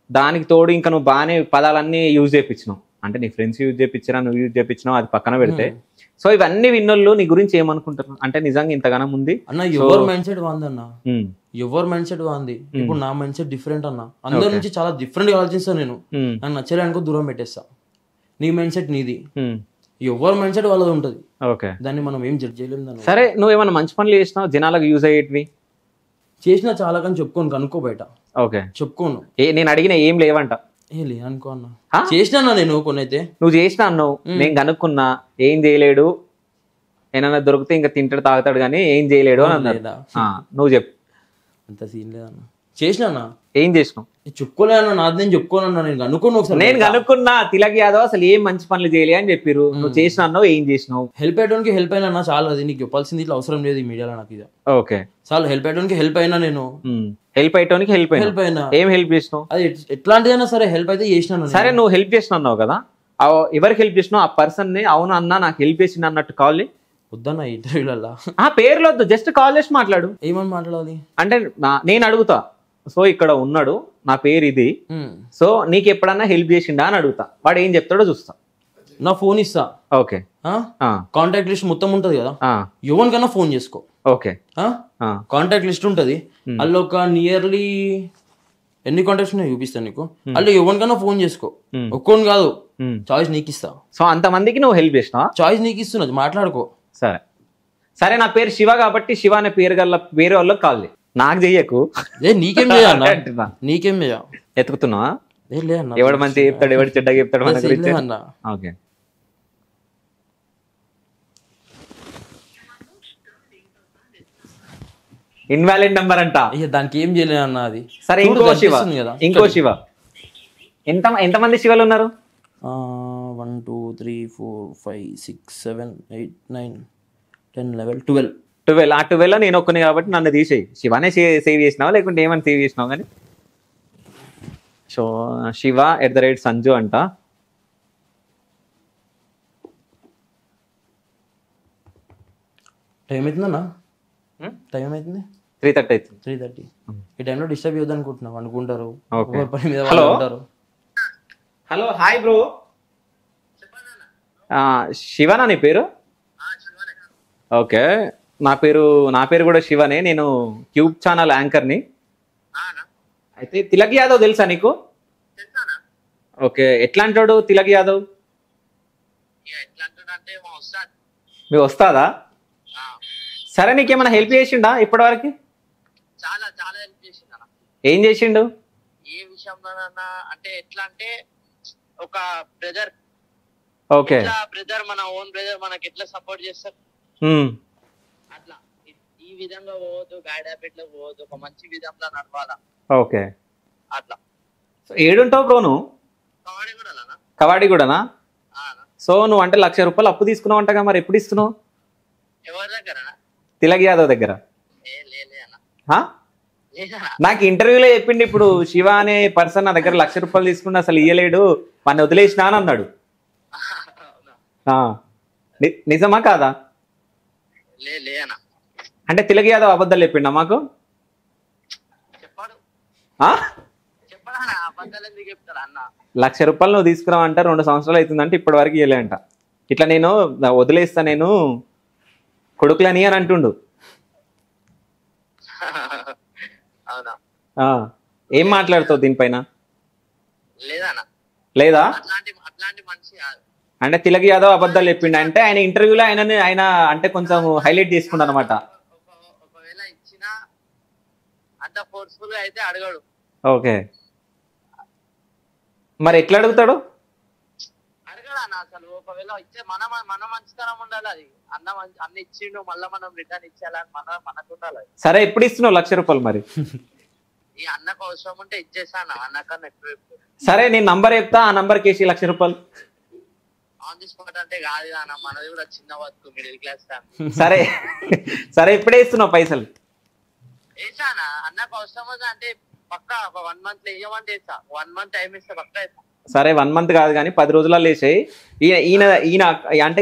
దానికి తోడు ఇంకా నువ్వు బాగానే పదాలన్నీ యూజ్ చేయించినావు, అంటే నీ ఫ్రెండ్స్ యూజ్ చేయించినా, నువ్వు యూజ్ చేయించినావు, అది పక్కన పెడితే. సో ఇవన్నీ విన్నోళ్ళు నీ గురించి ఏమనుకుంటారు అంటే నిజంగా ఇంతగానం ఉంది అన్న. ఎవరు మైండ్ సెట్ వాందన్న, ఎవరు మైండ్ సెట్ వాంది. ఇప్పుడు నా మైండ్ సెట్ డిఫరెంట్ అన్న, అందరి నుంచి చాలా డిఫరెంట్ గా ఆలోచిస్తాను నేను. నాకు నచ్చలే అనుకో దూరం పెట్టేస్తా. నీ మైండ్ సెట్ నీది, ఎవరు మైండ్ సెట్ వాళ్ళది ఉంటుంది. ఓకే, దాన్ని మనం ఏం జడ్జ్ చేయలేము. సరే, నువ్వేమన్నా మంచి పనులు చేసినావు జనాలకు యూజ్ అయ్యేటివి? చేసినా చాలా కానీ చెప్పుకోను కనుక్కో బయట. ఓకే, చెప్పుకోను. నేను అడిగిన ఏం లేవంట. అనుకో అన్న, చేసినా నేను కొన్ని అయితే. నువ్వు చేసినా అన్నావు, నేను కనుక్కున్నా ఏం చేయలేడు, ఏమన్నా దొరికితే ఇంకా తింటాడు తాగుతాడు కానీ ఏం చేయలేడు అని అన్నాడు. నువ్వు చెప్పు. అంత సీన్ లేదన్న, చేసినా ఏం చేసినావు? చెప్పుకోలే అన్న, నాది నేను చెప్పుకోనన్నా, నేను అనుకున్నా ఒకసారి. నేను కనుక్కున్నా తిలక్ యాదవ్ అసలు ఏం మంచి పనులు చేయలే అని చెప్పిరు. నువ్వు చేసిన అన్నావు, ఏం చేసినావు? హెల్ప్ అయ్యడానికి హెల్ప్ అయినా చాలు, అది నీకు చెప్పాల్సింది ఇట్లా అవసరం లేదు ఈ మీడియాలో నాకు. ఇది ఓకే చాలు, హెల్ప్ అయ్యడానికి హెల్ప్ అయినా నేను. హెల్ప్ అయ్యడానికి హెల్ప్ అయినా. ఏం హెల్ప్ చేసినావు? అది ఎట్లాంటిదైనా సరే హెల్ప్ అయితే చేసినాను. సరే నువ్వు హెల్ప్ చేసిన అన్నావు కదా, ఎవరికి హెల్ప్ చేసినావు? ఆ పర్సన్ ని అవును అన్నా నాకు హెల్ప్ చేసింది అన్నట్టు కాల్ వద్దన్న ఇంటర్వ్యూలలో ఆ పేర్లు వద్దు, జస్ట్ కాల్ చేసి మాట్లాడు. ఏమని మాట్లాడాలి అంటే నేను అడుగుతా, సో ఇక్కడ ఉన్నాడు నా పేరు ఇది, సో నీకు ఎప్పుడన్నా హెల్ప్ చేసిండా అని అడుగుతా. వాడు ఏం చెప్తాడో చూస్తా. నా ఫోన్ ఇస్తా. ఓకే కాంటాక్ట్ లిస్ట్ మొత్తం ఉంటది కదా, ఎవరికైనా ఫోన్ చేసుకో. ఓకే కాంటాక్ట్ లిస్ట్ ఉంటది, అందులో ఒక నియర్లీ ఎన్ని కాంటాక్ట్స్ ఉన్నాయో చూపిస్తాను నీకు. అందులో ఎవరికైనా ఫోన్ చేసుకో, ఒక్కొని కాదు, చాయిస్ నీకు ఇస్తా. సో అంతమందికి నువ్వు హెల్ప్ చేసినా? చాయిస్ నీకు ఇస్తున్నది, మాట్లాడుకో. సరే సరే, నా పేరు శివ కాబట్టి శివ అనే పేరు గల వేరే వాళ్ళకి కాల్ చేయి, నాకు చెయ్యకు. నీకేం చేయాలన్నా, నీకేం చేయ ఎత్తుకుతున్నావా? ఎవడు మంచి చెప్తాడు, ఎవడు చెడ్డగా చెప్తాడు మన గురించి. ఓకే ఇన్వాలిడ్ నెంబర్ అంట, దానికి ఏం చేయలేదు అన్న అది. సరే ఇంకో శివ. ఎంతమంది శివలు ఉన్నారు? 1 2 3 4 5 6 7 8 9 10 11 12. 12. ఆ 12 నేను ఒక్కని కాబట్టి నన్ను తీసేయి. శివనే సేవ్ చేసినావా లేకుంటే ఏమని సేవ్ చేసినావు? కానీ సో శివ @సంజు అంట. టైం అవుతుందన్నా, టైం అవుతుంది 3:30 అవుతుంది. 3:30. ఈ టైంలో డిస్టర్బ్ చేయొద్దు అనుకుంటున్నావు, అనుకుంటారు. హలో హాయ్ బ్రో, శివనా నీ పేరు? ఓకే, నా పేరు కూడా శివనే. నేను క్యూబ్ ఛానల్ యాంకర్ని. అయితే తిలక్ యాదవ్ తెలుసా నీకు? ఓకే, ఎట్లాంటి వాడు తిలక్ యాదవ్? మీ వస్తాదా? సరే, నీకేమైనా హెల్ప్ చేసిండా ఇప్పటివరకు? ఏం చేసిండు? ఏ విషయంలోనన్నా అంటే ఎట్లా అంటే ఒక బ్రదర్, ఓకే బ్రదర్ మన ఓన్ బ్రదర్ మనకి ఎట్లా సపోర్ట్ చేస్తారు అట్లా. ఈ విధంగా పోవద్దు, బ్యాడ్ హ్యాబిట్ లో పోవద్దు, ఒక మంచి విధంలో నడవాలా. ఓకే అట్లా. ఏడుంటావు బ్రో నువ్వు? కవాడిగూడనా? సో నువ్వు అంటే ₹1,00,000 అప్పు తీసుకున్నావు అంటగా, మరి ఎప్పుడు ఇస్తున్నావు? ఎవరి దగ్గర? తిలక్ యాదవ్ దగ్గర. నాకు ఇంటర్వ్యూలో చెప్పిండు, ఇప్పుడు శివ అనే పర్సన్ నా దగ్గర ₹1,00,000 తీసుకున్నా అసలు ఇయ్యలేడు, వాడిని వదిలేసినా అని అన్నాడు. నిజమా కాదా? అంటే తిలక్ యాదవ్ అబద్ధాలు చెప్పిండా మాకు? ₹1,00,000 నువ్వు తీసుకురావంట, 2 సంవత్సరాలు అవుతుందంటే ఇప్పటి వరకు ఇవ్వలే అంట. ఇట్లా నేను వదిలేస్తా, నేను కొడుకులని అని అంటుండు. ఏం మాట్లాడుతావు దీనిపైన? లేదా అంటే తిలక్ యాదవ్ అబద్ధాలు చెప్పిండు అంటే ఆయన ఇంటర్వ్యూలో ఆయన అంటే కొంచెం హైలైట్ చేసుకుంటా అనమాట. ఒకవేళ ఇచ్చినా అంత ఫోర్స్ఫుల్ గా అయితే అడగడు. ఓకే, మరి ఎట్లా అడుగుతాడు? అడగడా అసలు. ఒకవేళ ఇచ్చే మన మంచితనం ఉండాలి. అది అన్న ఇచ్చిండు, మళ్ళీ మనం రిటర్న్ ఇచ్చేయాలని మనకు ఉండాలి. సరే, ఎప్పుడు ఇస్తున్నావు ₹1,00,000 మరి? ఈ అన్నకు అవసరం ఉంటే ఇచ్చేసాను, అన్నకన్నా ఎక్కువ. సరే, నేను నంబర్ చెప్తా, ఆ నంబర్ కేసి ₹1,00,000 ఆన్ ది స్పాట్ అంటే కాదు అన్న, మనది కూడా చిన్న వర్క్, మిడిల్ క్లాస్ ఫ్యామిలీ. సరే సరే, ఇప్పుడే ఇస్తున్నావు పైసలు? వేసానా అన్నకు అవసరం అంటే పక్కా ఒక 1 month లో వేయమంటే వేస్తా. 1 month టైం ఇస్తే పక్కా వేస్తా. సరే, 1 month కాదు కానీ 10 రోజులలో వేసాయి.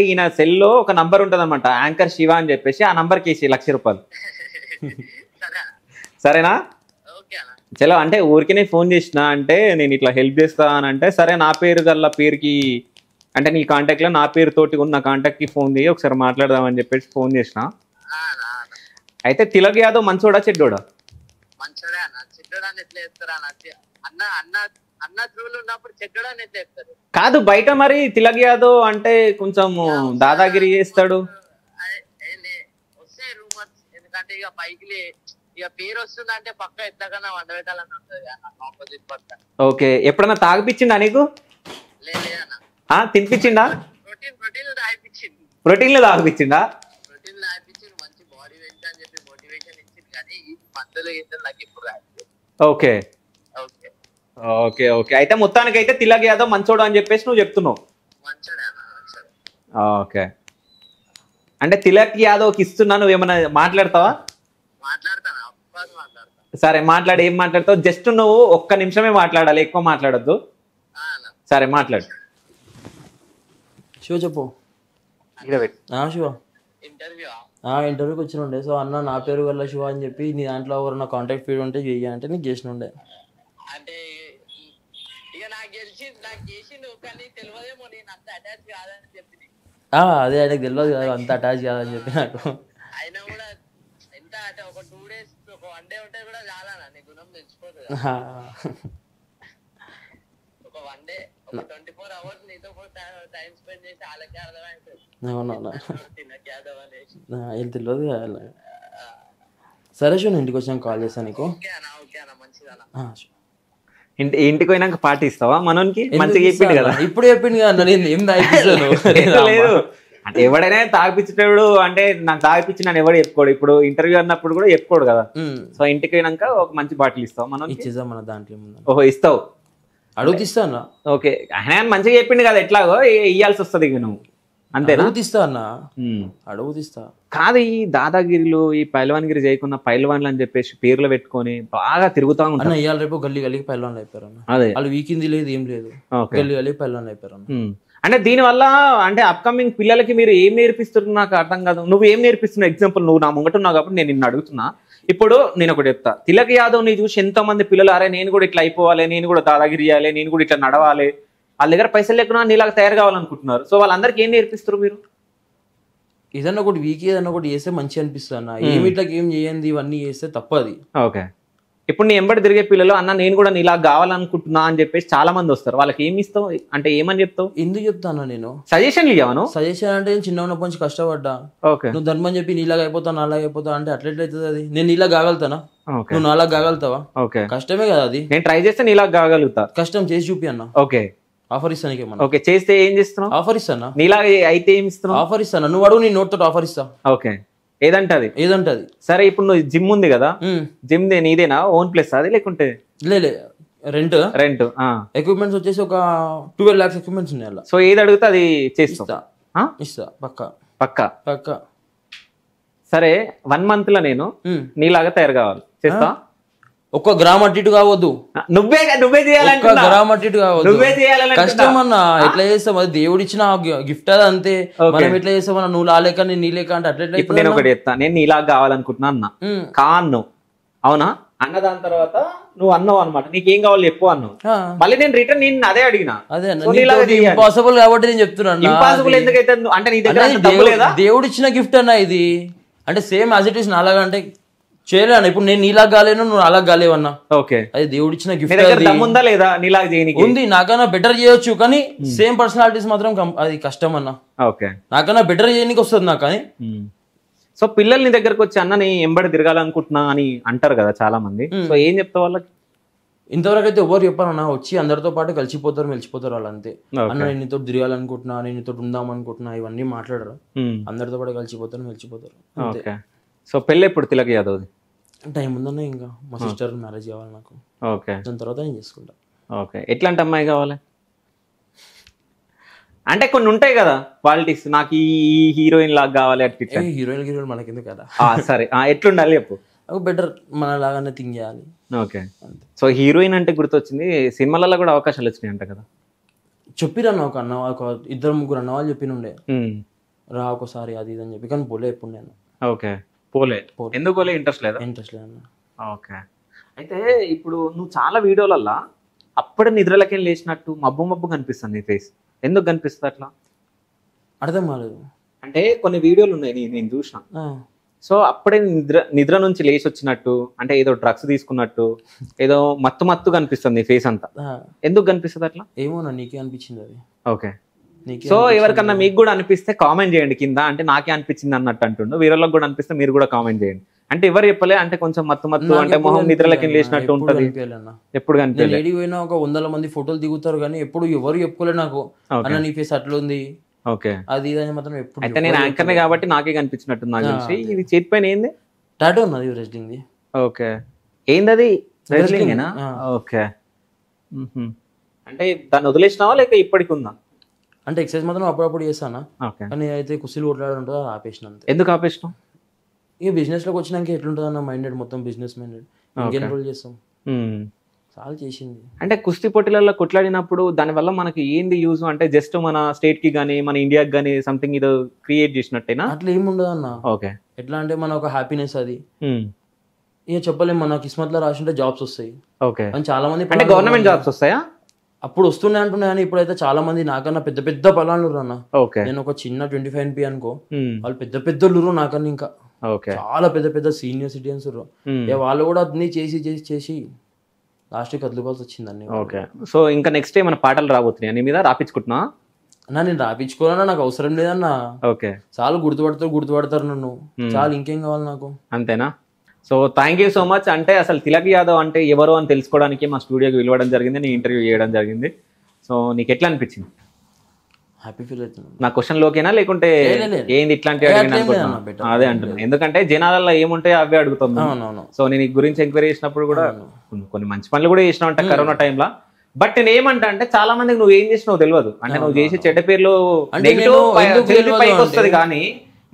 ఈయన సెల్లో ఒక నంబర్ ఉంటుంది అనమాట, యాంకర్ శివ అని చెప్పేసి, ఆ నంబర్ కేసి ₹1,00,000. సరేనా? చలో, అంటే ఊరికే ఫోన్ చేసిన అంటే నేను ఇట్లా హెల్ప్ చేస్తా అని అంటే, సరే నా పేరు గల్ల పేరుకి అంటే నీ కాంటాక్ట్ లో నా పేరు తోటి ఉన్న కాంటాక్ట్ కి ఫోన్ చేయి, ఒకసారి మాట్లాడదామని చెప్పేసి ఫోన్ చేసిన. అయితే తిలక్ యాదవ్ మంచోడా చెడ్డోడా? మంచోడే అన్న. చెడ్డోడాన్ని ఎట్లా చెప్తారా అన్న? అన్న త్రూలు ఉన్నప్పుడు చెడ్డోడాన్ని ఎట్లా చెప్తారు? కాదు, బయట మరి తిలక్ యాదవ్ అంటే కొంచెం దాదాగిరి చేస్తాడు. వస్తాయి రూమర్స్, ఎందుకంటే ఇక పైకి ఇక పేరు వస్తుందంటే పక్క ఎట్లాగన్నా వండబెట్టాలని ఉంటుంది ఆపోజిట్ పక్క. ఓకే, ఎప్పుడన్నా తాగిపించిండా నీకు? లేదన్న. తినిపించిండా? ప్రోటీన్లు తాగిపించిండా? ప్రోటీన్లు తాగిపించింది, మంచి బాడీ వెయిట్ అని చెప్పి మోటివేషన్ ఇచ్చింది. కానీ ఈ మందులు నాకు ఇప్పుడు ఓకే ఓకే ఓకే ఓకే అయితే మొత్తానికి అయితే తిలక్ యాదవ్ మంచోడు అని చెప్పేసి నువ్వు చెప్తున్నావు. మంచోడే అన్న మంచోడే. ఓకే అంటే తిలక్ యాదవ్కి ఇస్తున్నా, నువ్వు ఏమైనా మాట్లాడతావా? మాట్లాడతాను అబ్బాయి మాట్లాడతాను. సరే మాట్లాడు, ఏం మాట్లాడతావు? జస్ట్ నువ్వు 1 నిమిషమే మాట్లాడాలి, ఎక్కువ మాట్లాడొద్దు. అన్న సరే మాట్లాడు. శివ చెప్పు. శివ ఇంటర్వ్యూ ఇంటర్వ్యూకి వచ్చిన ఉండే. సో అన్న నా పేరు వల్ల శివ అని చెప్పి నీ దాంట్లో ఎవరన్నా కాంటాక్ట్ ఫీడ్ ఉంటే చెయ్యి అంటే నీకు చేసిన ఉండే. అంటే ఇక నాకు చేసిండు కానీ తెలియదేమో నేను అంత అటాచ్ కాదని చెప్పింది. అదే ఆయనకు తెలియదు కదా అంత అటాచ్ కాదని చెప్పి నాకు. అయినా కూడా ఎంత అంటే ఒక 2 days ఒక 1 day ఉంటే కూడా చాలా నీ గుణం తెచ్చిపోతుంది. ఒక 1 day ఒక 24 hours నీతో టైం స్పెండ్ చేసి వాళ్ళకి అర్థమైంది. అవునవునా తిలక్ యాదవ్ అనేసి ఏం తెలియదు. సరే శివ, ఇంటికి వచ్చాక కాల్ చేస్తాను నీకు. ఓకే అన్న మంచిదన్న. ఇంటికి పోయినాక పార్టీ ఇస్తావా మనోనికి? మంచిగా చెప్పిండు కదా. ఇప్పుడు చెప్పిండు కదా నేను ఏం తాగిపిస్తాను. లేదు అంటే ఎవడైనా తాగిపించేటప్పుడు అంటే నాకు తాగిపించి నన్ను ఎవడు చెప్పుకోడు. ఇప్పుడు ఇంటర్వ్యూ అన్నప్పుడు కూడా చెప్పుకోడు కదా. సో ఇంటికి పోయినాక ఒక మంచి బాటిల్ ఇస్తావు మనం? ఇచ్చేద్దాం మన దాంట్లో. ఓహో ఇస్తావు, అడుగుతిస్తాను. ఓకే ఆయన మంచిగా చెప్పిండు కదా, ఎట్లాగో ఇయ్యాల్సి వస్తుంది ఇక నువ్వు అంతేనా? అడుగుతిస్తా అన్న, అడుగుతిస్తా. కాదు ఈ దాదాగిరిలు ఈ పైల్వాన్గిరి చేయకుండా పైల్వాన్లు అని చెప్పేసి పేర్లు పెట్టుకొని బాగా తిరుగుతా ఉంటాను. అన్న ఇవాళ రేపు గల్లీ గల్లీకి పైల్వాన్లు అయిపోయారు అన్న. అదే వాళ్ళు వీకింది లేదు ఏం లేదు, గల్లీ గల్లీకి పైల్వాన్లు అయిపోయారు అన్న. అంటే దీనివల్ల అంటే అప్కమింగ్ పిల్లలకి మీరు ఏం నేర్పిస్తున్నారు నాకు అర్థం కాదు. నువ్వు ఏం నేర్పిస్తున్నావు? ఎగ్జాంపుల్ నువ్వు నా ముంగటున్నావు కాబట్టి నేను నిన్ను అడుగుతున్నా. ఇప్పుడు నేను ఒకటి చెప్తా, తిలక్ యాదవ్ ని చూసి ఎంతో మంది పిల్లలు అరే నేను కూడా ఇట్లా అయిపోవాలి, నేను కూడా దాదాగిరి చేయాలి, నేను కూడా ఇట్లా నడవాలి, వాళ్ళ దగ్గర పైసలు లేకుండా నీలాగా తయారు కావాలనుకుంటున్నారు. సో వాళ్ళందరికీ ఏం నేర్పిస్తారు మీరు? ఏదన్నా ఒకటి వీక్ ఏదన్నా ఒకటి చేస్తే మంచిగా అనిపిస్తుంది అన్న. ఏమి ఇట్లా ఏం చేయండి ఇవన్నీ చేస్తే తప్పది. ఓకే ఇప్పుడు నీ ఎంబడి తిరిగే పిల్లలు అన్న నేను కూడా నీలా కావాలనుకుంటున్నా అని చెప్పేసి చాలా మంది వస్తారు. వాళ్ళకి ఏమి ఇస్తావు అంటే ఏమని చెప్తావు? ఎందుకు చెప్తాను నేను సజెషన్లు ఇవ్వను. సజెషన్ అంటే నేను చిన్న ఉన్నప్పటి నుంచి కష్టపడ్డా. ఓకే నువ్వు ధర్మం చెప్పి నీలాగా అయిపోతావు నాలాగా అయిపోతావు అంటే అట్లెట్లయితుంది అది? నేను నీలా కాగలుగుతానా? నువ్వు నాలాగా కాగలుగుతావా? ఓకే కష్టమే కదా అది. నేను ట్రై చేస్తే నీలా కాగలుగుతా. కష్టం చేసి చూపి అన్న. ఓకే ఆఫర్ ఇస్తాను. ఓకే చేస్తే ఏం చేస్తున్నావు? ఆఫర్ ఇస్తానా? నీలా అయితే ఏమి ఇస్తున్నావు? ఆఫర్ ఇస్తాను. నువ్వు అడుగు, నీ నోట్తో ఆఫర్ ఇస్తా. ఓకే ఏదంటది? ఏదంటది? సరే ఇప్పుడు నువ్వు జిమ్ ఉంది కదా, జిమ్ నీదేనా ఓన్ ప్లేస్ అది లేకుంటే? లే రెంట్ ఎక్విప్మెంట్స్ వచ్చేసి ఒక 12 lakhs ఎక్విప్మెంట్స్ ఉన్నాయి అలా. సో ఏది అడిగితే అది చేస్తా. ఇస్తా పక్కా. సరే 1 month లో నేను నీలాగా తయారు కావాలి, చేస్తా? 1 gram అటు ఇటు కావద్దు. నువ్వే చేయాలంటే 1 gram అటు ఇటు కావద్దు. నువ్వే చేయాలని కష్టం అన్న. ఎట్లా చేస్తాం? అది దేవుడు ఇచ్చిన గిఫ్ట్ అది అంతే. మనం ఎట్లా చేస్తాం? నువ్వు లాలేక నేను నీలేక అంటే అట్లా. ఇప్పుడు నేను ఒకటి చెప్తా, నేను నీలాగా కావాలనుకుంటున్నా అన్న కాను, అవునా? అన్న దాని తర్వాత నువ్వు అన్నావు అనమాట, నీకేం కావాలి చెప్పు అన్నావు. మళ్ళీ నేను రిటర్న్ నేను అదే అడిగినా. అదే ఇంపాసిబుల్ కాబట్టి నేను చెప్తున్నాను. ఇంపాసిబుల్ ఎందుకైతే అంటే నీ దగ్గర దేవుడు ఇచ్చిన గిఫ్ట్ అన్న ఇది. అంటే సేమ్ యాజ్ ఇట్ ఈస్ నాలాగా అంటే చేయలేను. ఇప్పుడు నేను నీలాగా కాలేను, నువ్వు అలాగా కాలేవన్నా. ఓకే అది దేవుడు ఇచ్చిన గిఫ్ట్ ఉందా లేదా? నీలాగా చేయడానికి ఉంది. నాకన్నా బెటర్ చేయొచ్చు కానీ సేమ్ పర్సనాలిటీస్ మాత్రం అది కష్టం అన్న. ఓకే నాకన్నా బెటర్ చేయడానికి వస్తుంది నాకు కానీ. సో పిల్లలు నీ దగ్గరకు వచ్చి అన్న నీ ఎంబడి తిరగాలనుకుంటున్నా అని అంటారు కదా చాలా మంది. సో ఏం చెప్తావు వాళ్ళకి? ఇంతవరకు అయితే ఎవరు చెప్పారన్నా, వచ్చి అందరితో పాటు కలిసిపోతారు మెలిచిపోతారు వాళ్ళు అంతే. అన్న నేను నీతో తిరగాలనుకుంటున్నా, నేను నీతో ఉందాం అనుకుంటున్నా, ఇవన్నీ మాట్లాడరు. అందరితో పాటు కలిసిపోతారు మెలిచిపోతారు. ఓకే సో పెళ్ళి ఎప్పుడు తిలక్ యాదవ్ది? టైం ఉందన్న, ఇంకా మా సిస్టర్ మ్యారేజ్ కావాలి నాకు. ఓకే దాని తర్వాత నేను చేసుకుంటా. ఓకే ఎట్లాంటి అమ్మాయి కావాలి? అంటే కొన్ని ఉంటాయి కదా క్వాలిటీస్, నాకు ఈ హీరోయిన్ లాగా కావాలి అట్లా. హీరోయిన్ మనకెందుకు కదా. సరే ఎట్లుండాలి చెప్పు? బెటర్ మన లాగానే థింక్ చేయాలి. ఓకే సో హీరోయిన్ అంటే గుర్తొచ్చింది, సినిమాలలో కూడా అవకాశాలు వచ్చినాయి అంట కదా? చెప్పిరన్న ఒక 2-3 అన్న వాళ్ళు చెప్పినుండే రా ఒకసారి అది ఇది అని చెప్పి, కానీ పోలే ఎప్పుడు నేను. ఓకే పోలే. ఎందుకు పోలే? ఇంట్రెస్ట్ లేదా? ఇంట్రెస్ట్ లేదన్న. ఓకే అయితే ఇప్పుడు నువ్వు చాలా వీడియోలల్లో అప్పుడే నిద్రలకి లేచినట్టు మబ్బు కనిపిస్తుంది నీ ఫేస్. ఎందుకు కనిపిస్తుంది అట్లా? అర్థం కాలేదు. అంటే కొన్ని వీడియోలు ఉన్నాయి నేను చూసిన. సో అప్పుడే నిద్ర నుంచి లేచి వచ్చినట్టు, అంటే ఏదో డ్రగ్స్ తీసుకున్నట్టు, ఏదో మత్తు కనిపిస్తుంది ఫేస్ అంతా. ఎందుకు కనిపిస్తుంది అట్లా? ఏమో నీకే అనిపించింది అది. ఓకే సో ఎవరికన్నా మీకు కూడా అనిపిస్తే కామెంట్ చేయండి కింద. అంటే నాకే అనిపించింది అన్నట్టు అంటుండు, వీళ్ళకి కూడా అనిపిస్తే మీరు కూడా కామెంట్ చేయండి. అంటే ఎవరు చెప్పలే అంటే కొంచెం మత్తు అంటే మొహం నిద్రలకి లేచినట్టు ఉంటది. ఎప్పుడు కనిపించలేదు. పోయినా ఒక 100 మంది ఫోటోలు దిగుతారు కానీ ఎప్పుడు ఎవరు చెప్పుకోలే నాకు అన్న నీ ఫేస్ అట్లుంది ఓకే అది ఇది అని మాత్రం ఎప్పుడు. అయితే నేను యాంకర్నే కాబట్టి నాకే కనిపించినట్టు నాకు తెలిసి. ఇది చేతి పైన ఏంది? టాటూ ఉన్నది రెస్లింగ్ ది. ఓకే ఏంది అది? రెజ్లింగేనా? ఓకే. అంటే దాన్ని వదిలేసినావా లేక ఇప్పటికి ఉందా? అంటే ఎక్సర్సైజ్ మాత్రం అప్పుడప్పుడు చేస్తానా, ఓకే. కానీ అయితే కుస్తీలు కొట్లాడడం ఉంటుందో అది ఆపేసిన అంతే. ఎందుకు ఆపేసినావు? ఇక బిజినెస్లోకి వచ్చినాక ఎట్లుంటుంది అన్న మైండెడ్, మొత్తం బిజినెస్ మైండెడ్. ఇంకెన్ని రోజులు చేస్తాం, చాలా చేసింది. అంటే కుస్తీ పోటీలలో కొట్లాడినప్పుడు దానివల్ల మనకి ఏంది యూజ్? అంటే జస్ట్ మన స్టేట్ కి కానీ మన ఇండియాకి కానీ సంథింగ్ ఇది క్రియేట్ చేసినట్టేనా? అట్లా ఏముండదు అన్న. ఓకే. ఎట్లా అంటే మన ఒక హ్యాపీనెస్ అది, ఇక చెప్పలేము. మన కిస్మత్లో రాసింటే జాబ్స్ వస్తాయి. ఓకే. అని చాలా మంది అంటే గవర్నమెంట్ జాబ్స్ వస్తాయా? అప్పుడు వస్తున్నాయి అంటున్నాయి, కానీ ఇప్పుడైతే చాలా మంది నాకన్నా పెద్ద పెద్ద పలాలు అన్న. ఓకే. నేను ఒక చిన్న 25 NP అనుకో, వాళ్ళు పెద్ద పెద్ద నాకన్నా ఇంకా ఓకే చాలా పెద్ద పెద్ద సీనియర్ సిటిజన్స్. వాళ్ళు కూడా అన్ని చేసి చేసి చేసి లాస్ట్కి వదులుకోవాల్సి వచ్చిందండి. ఓకే. సో ఇంకా నెక్స్ట్ ఏమైనా పాటలు రాబోతున్నాయి నీ మీద? రాపించుకుంటున్నా అన్న, నేను రాపించుకోవాలన్నా, నాకు అవసరం లేదన్నా. ఓకే. చాలా గుర్తుపడతారు నన్ను, చాలా ఇంకేం కావాలి నాకు, అంతేనా? So thank you so much. అంటే అసలు తిలక్ యాదవ్ అంటే ఎవరు అని తెలుసుకోవడానికి మా స్టూడియోకి పిలవడం జరిగింది, నేను ఇంటర్వ్యూ చేయడం జరిగింది. సో నీకు ఎట్లా అనిపించింది? హ్యాపీ ఫీల్ అవుతున్నాను. నా క్వశ్చన్ లోకేనా లేకుంటే ఏంది ఇట్లాంటివి అదే అంటున్నాను, ఎందుకంటే జనాలలో ఏముంటాయో అవే అడుగుతాను. సో నేను ఈ గురించి ఎంక్వైరీ చేసినప్పుడు కూడా కొన్ని మంచి పనులు కూడా చేసినావు అంటే కరోనా టైంలో. బట్ నేను ఏమంటా అంటే చాలా మందికి నువ్వు ఏం చేసినావు తెలియదు. అంటే నువ్వు చేసే చెడ్డ పేర్లు నెగిటివ్ పైకి వస్తుంది కానీ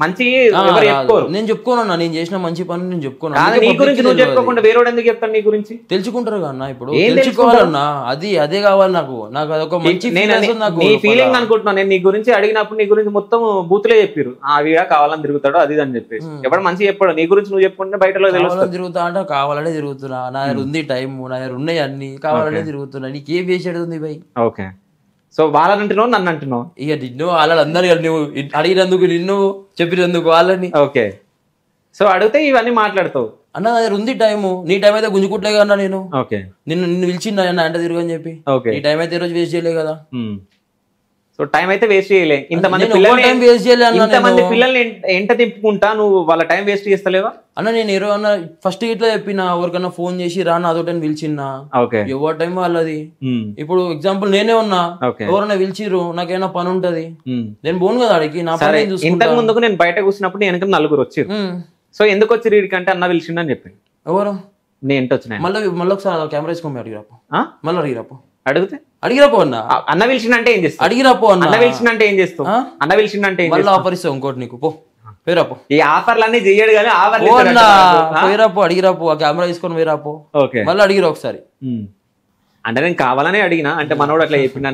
మంచి ఎవరు చెప్పుకోరు. నేను చెప్పుకోనన్నా, నేను చేసిన మంచి పని నేను చెప్పుకోను. నీ గురించి నువ్వు చెప్పుకోకుండా వేరేవాడు ఎందుకు చెప్తాను నీ గురించి? తెలుసుకుంటారు కన్నా, ఇప్పుడు తెలుసుకోవాలన్నా, అదే కావాలి నాకు. నాకు అదొక మంచి నీ ఫీలింగ్ అనుకుంటున్నాను. నేను నీ గురించి అడిగినప్పుడు నీ గురించి మొత్తం బూతులే చెప్పారు, ఆ వీడా కావాలని తిరుగుతాడు అది అని చెప్పేసి. ఎవరు మంచి చెప్పాడు నీ గురించి నువ్వు చెప్పుకుంటే బయటలో తిరుగుతా అంటే కావాలనే తిరుగుతున్నా. నా దగ్గర ఉంది టైం, నా దగ్గర ఉన్నాయి అన్ని, కావాలనే తిరుగుతున్నా. నీకేం వేసేది ఉంది భయ్? ఓకే. సో వాళ్ళని అంటున్నావు, నన్ను అంటున్నావు? ఇక నిన్ను వాళ్ళందరూ నువ్వు అడిగినందుకు, నిన్ను చెప్పినందుకు వాళ్ళని. ఓకే. సో అడిగితే ఇవన్నీ మాట్లాడతావు అన్న. నా దగ్గర ఉంది టైము, నీ టైం అయితే గుంజుకుంటలే కన్నా నేను. ఓకే. నిన్ను పిలిచిందా అంటే తిరుగు అని చెప్పి. ఓకే. నీ టైం అయితే ఈ రోజు వేస్ట్ చేయలే కదా. సో టైం అయితే వేస్ట్ చేయలే. ఇంతమంది పిల్లల్ని ఎంట తిప్పుకుంటా నువ్వు వాళ్ళ టైం వేస్ట్ చేస్తలేవా అన్న? నేను ఏమన్నా ఫస్ట్ ఇట్లా చెప్పిన, ఎవరికన్నా ఫోన్ చేసి రా నాతోటని పిలిచిన్నా. ఎవరి టైం వాళ్ళది. ఇప్పుడు ఎగ్జాంపుల్ నేనే ఉన్నా, ఎవరైనా పిలిచిరు, నాకేమైనా పని ఉంటది, నేను పోను కదా అడిగి. నా పని ఇంతకు ముందుకు నేను బయట కూర్చున్నప్పుడు నేను నలుగురు వచ్చారు. సో ఎందుకు వచ్చి వీడికంటే అన్న పిలిచిండని చెప్పి. ఎవరు? నేను ఎంట వచ్చిన మళ్ళీ ఒకసారి కెమెరా వేసుకోమని అడిగిరాపో, మళ్ళీ అడిగిరాపో. అడిగిరాపో అన్న. అన్న పిలిచిందంటే ఏం చేస్తావు? అడిగిరాపో అన్న. అన్న పిలిచిందంటే ఏం చేస్తావు? అన్న పిలిచిందంటే మళ్ళీ ఆఫర్ ఇస్తావు ఇంకోటి నీకు. పో వేరాపో. ఈ ఆఫర్లు అన్ని చెయ్యడు కానీ వేరాపో, అడిగిరాపో, ఆ కెమెరా తీసుకొని వేరాపో. ఓకే. మళ్ళీ అడిగిరా ఒకసారి. అంటే నేను కావాలనే అడిగినా, అంటే మనోడు అట్లా చెప్పిన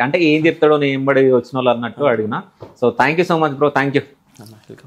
అంటే ఏం చెప్తాడో నేను ఎంబడి వచ్చిన వాళ్ళు అన్నట్టు అడిగినా. So thank you so much bro, thank you.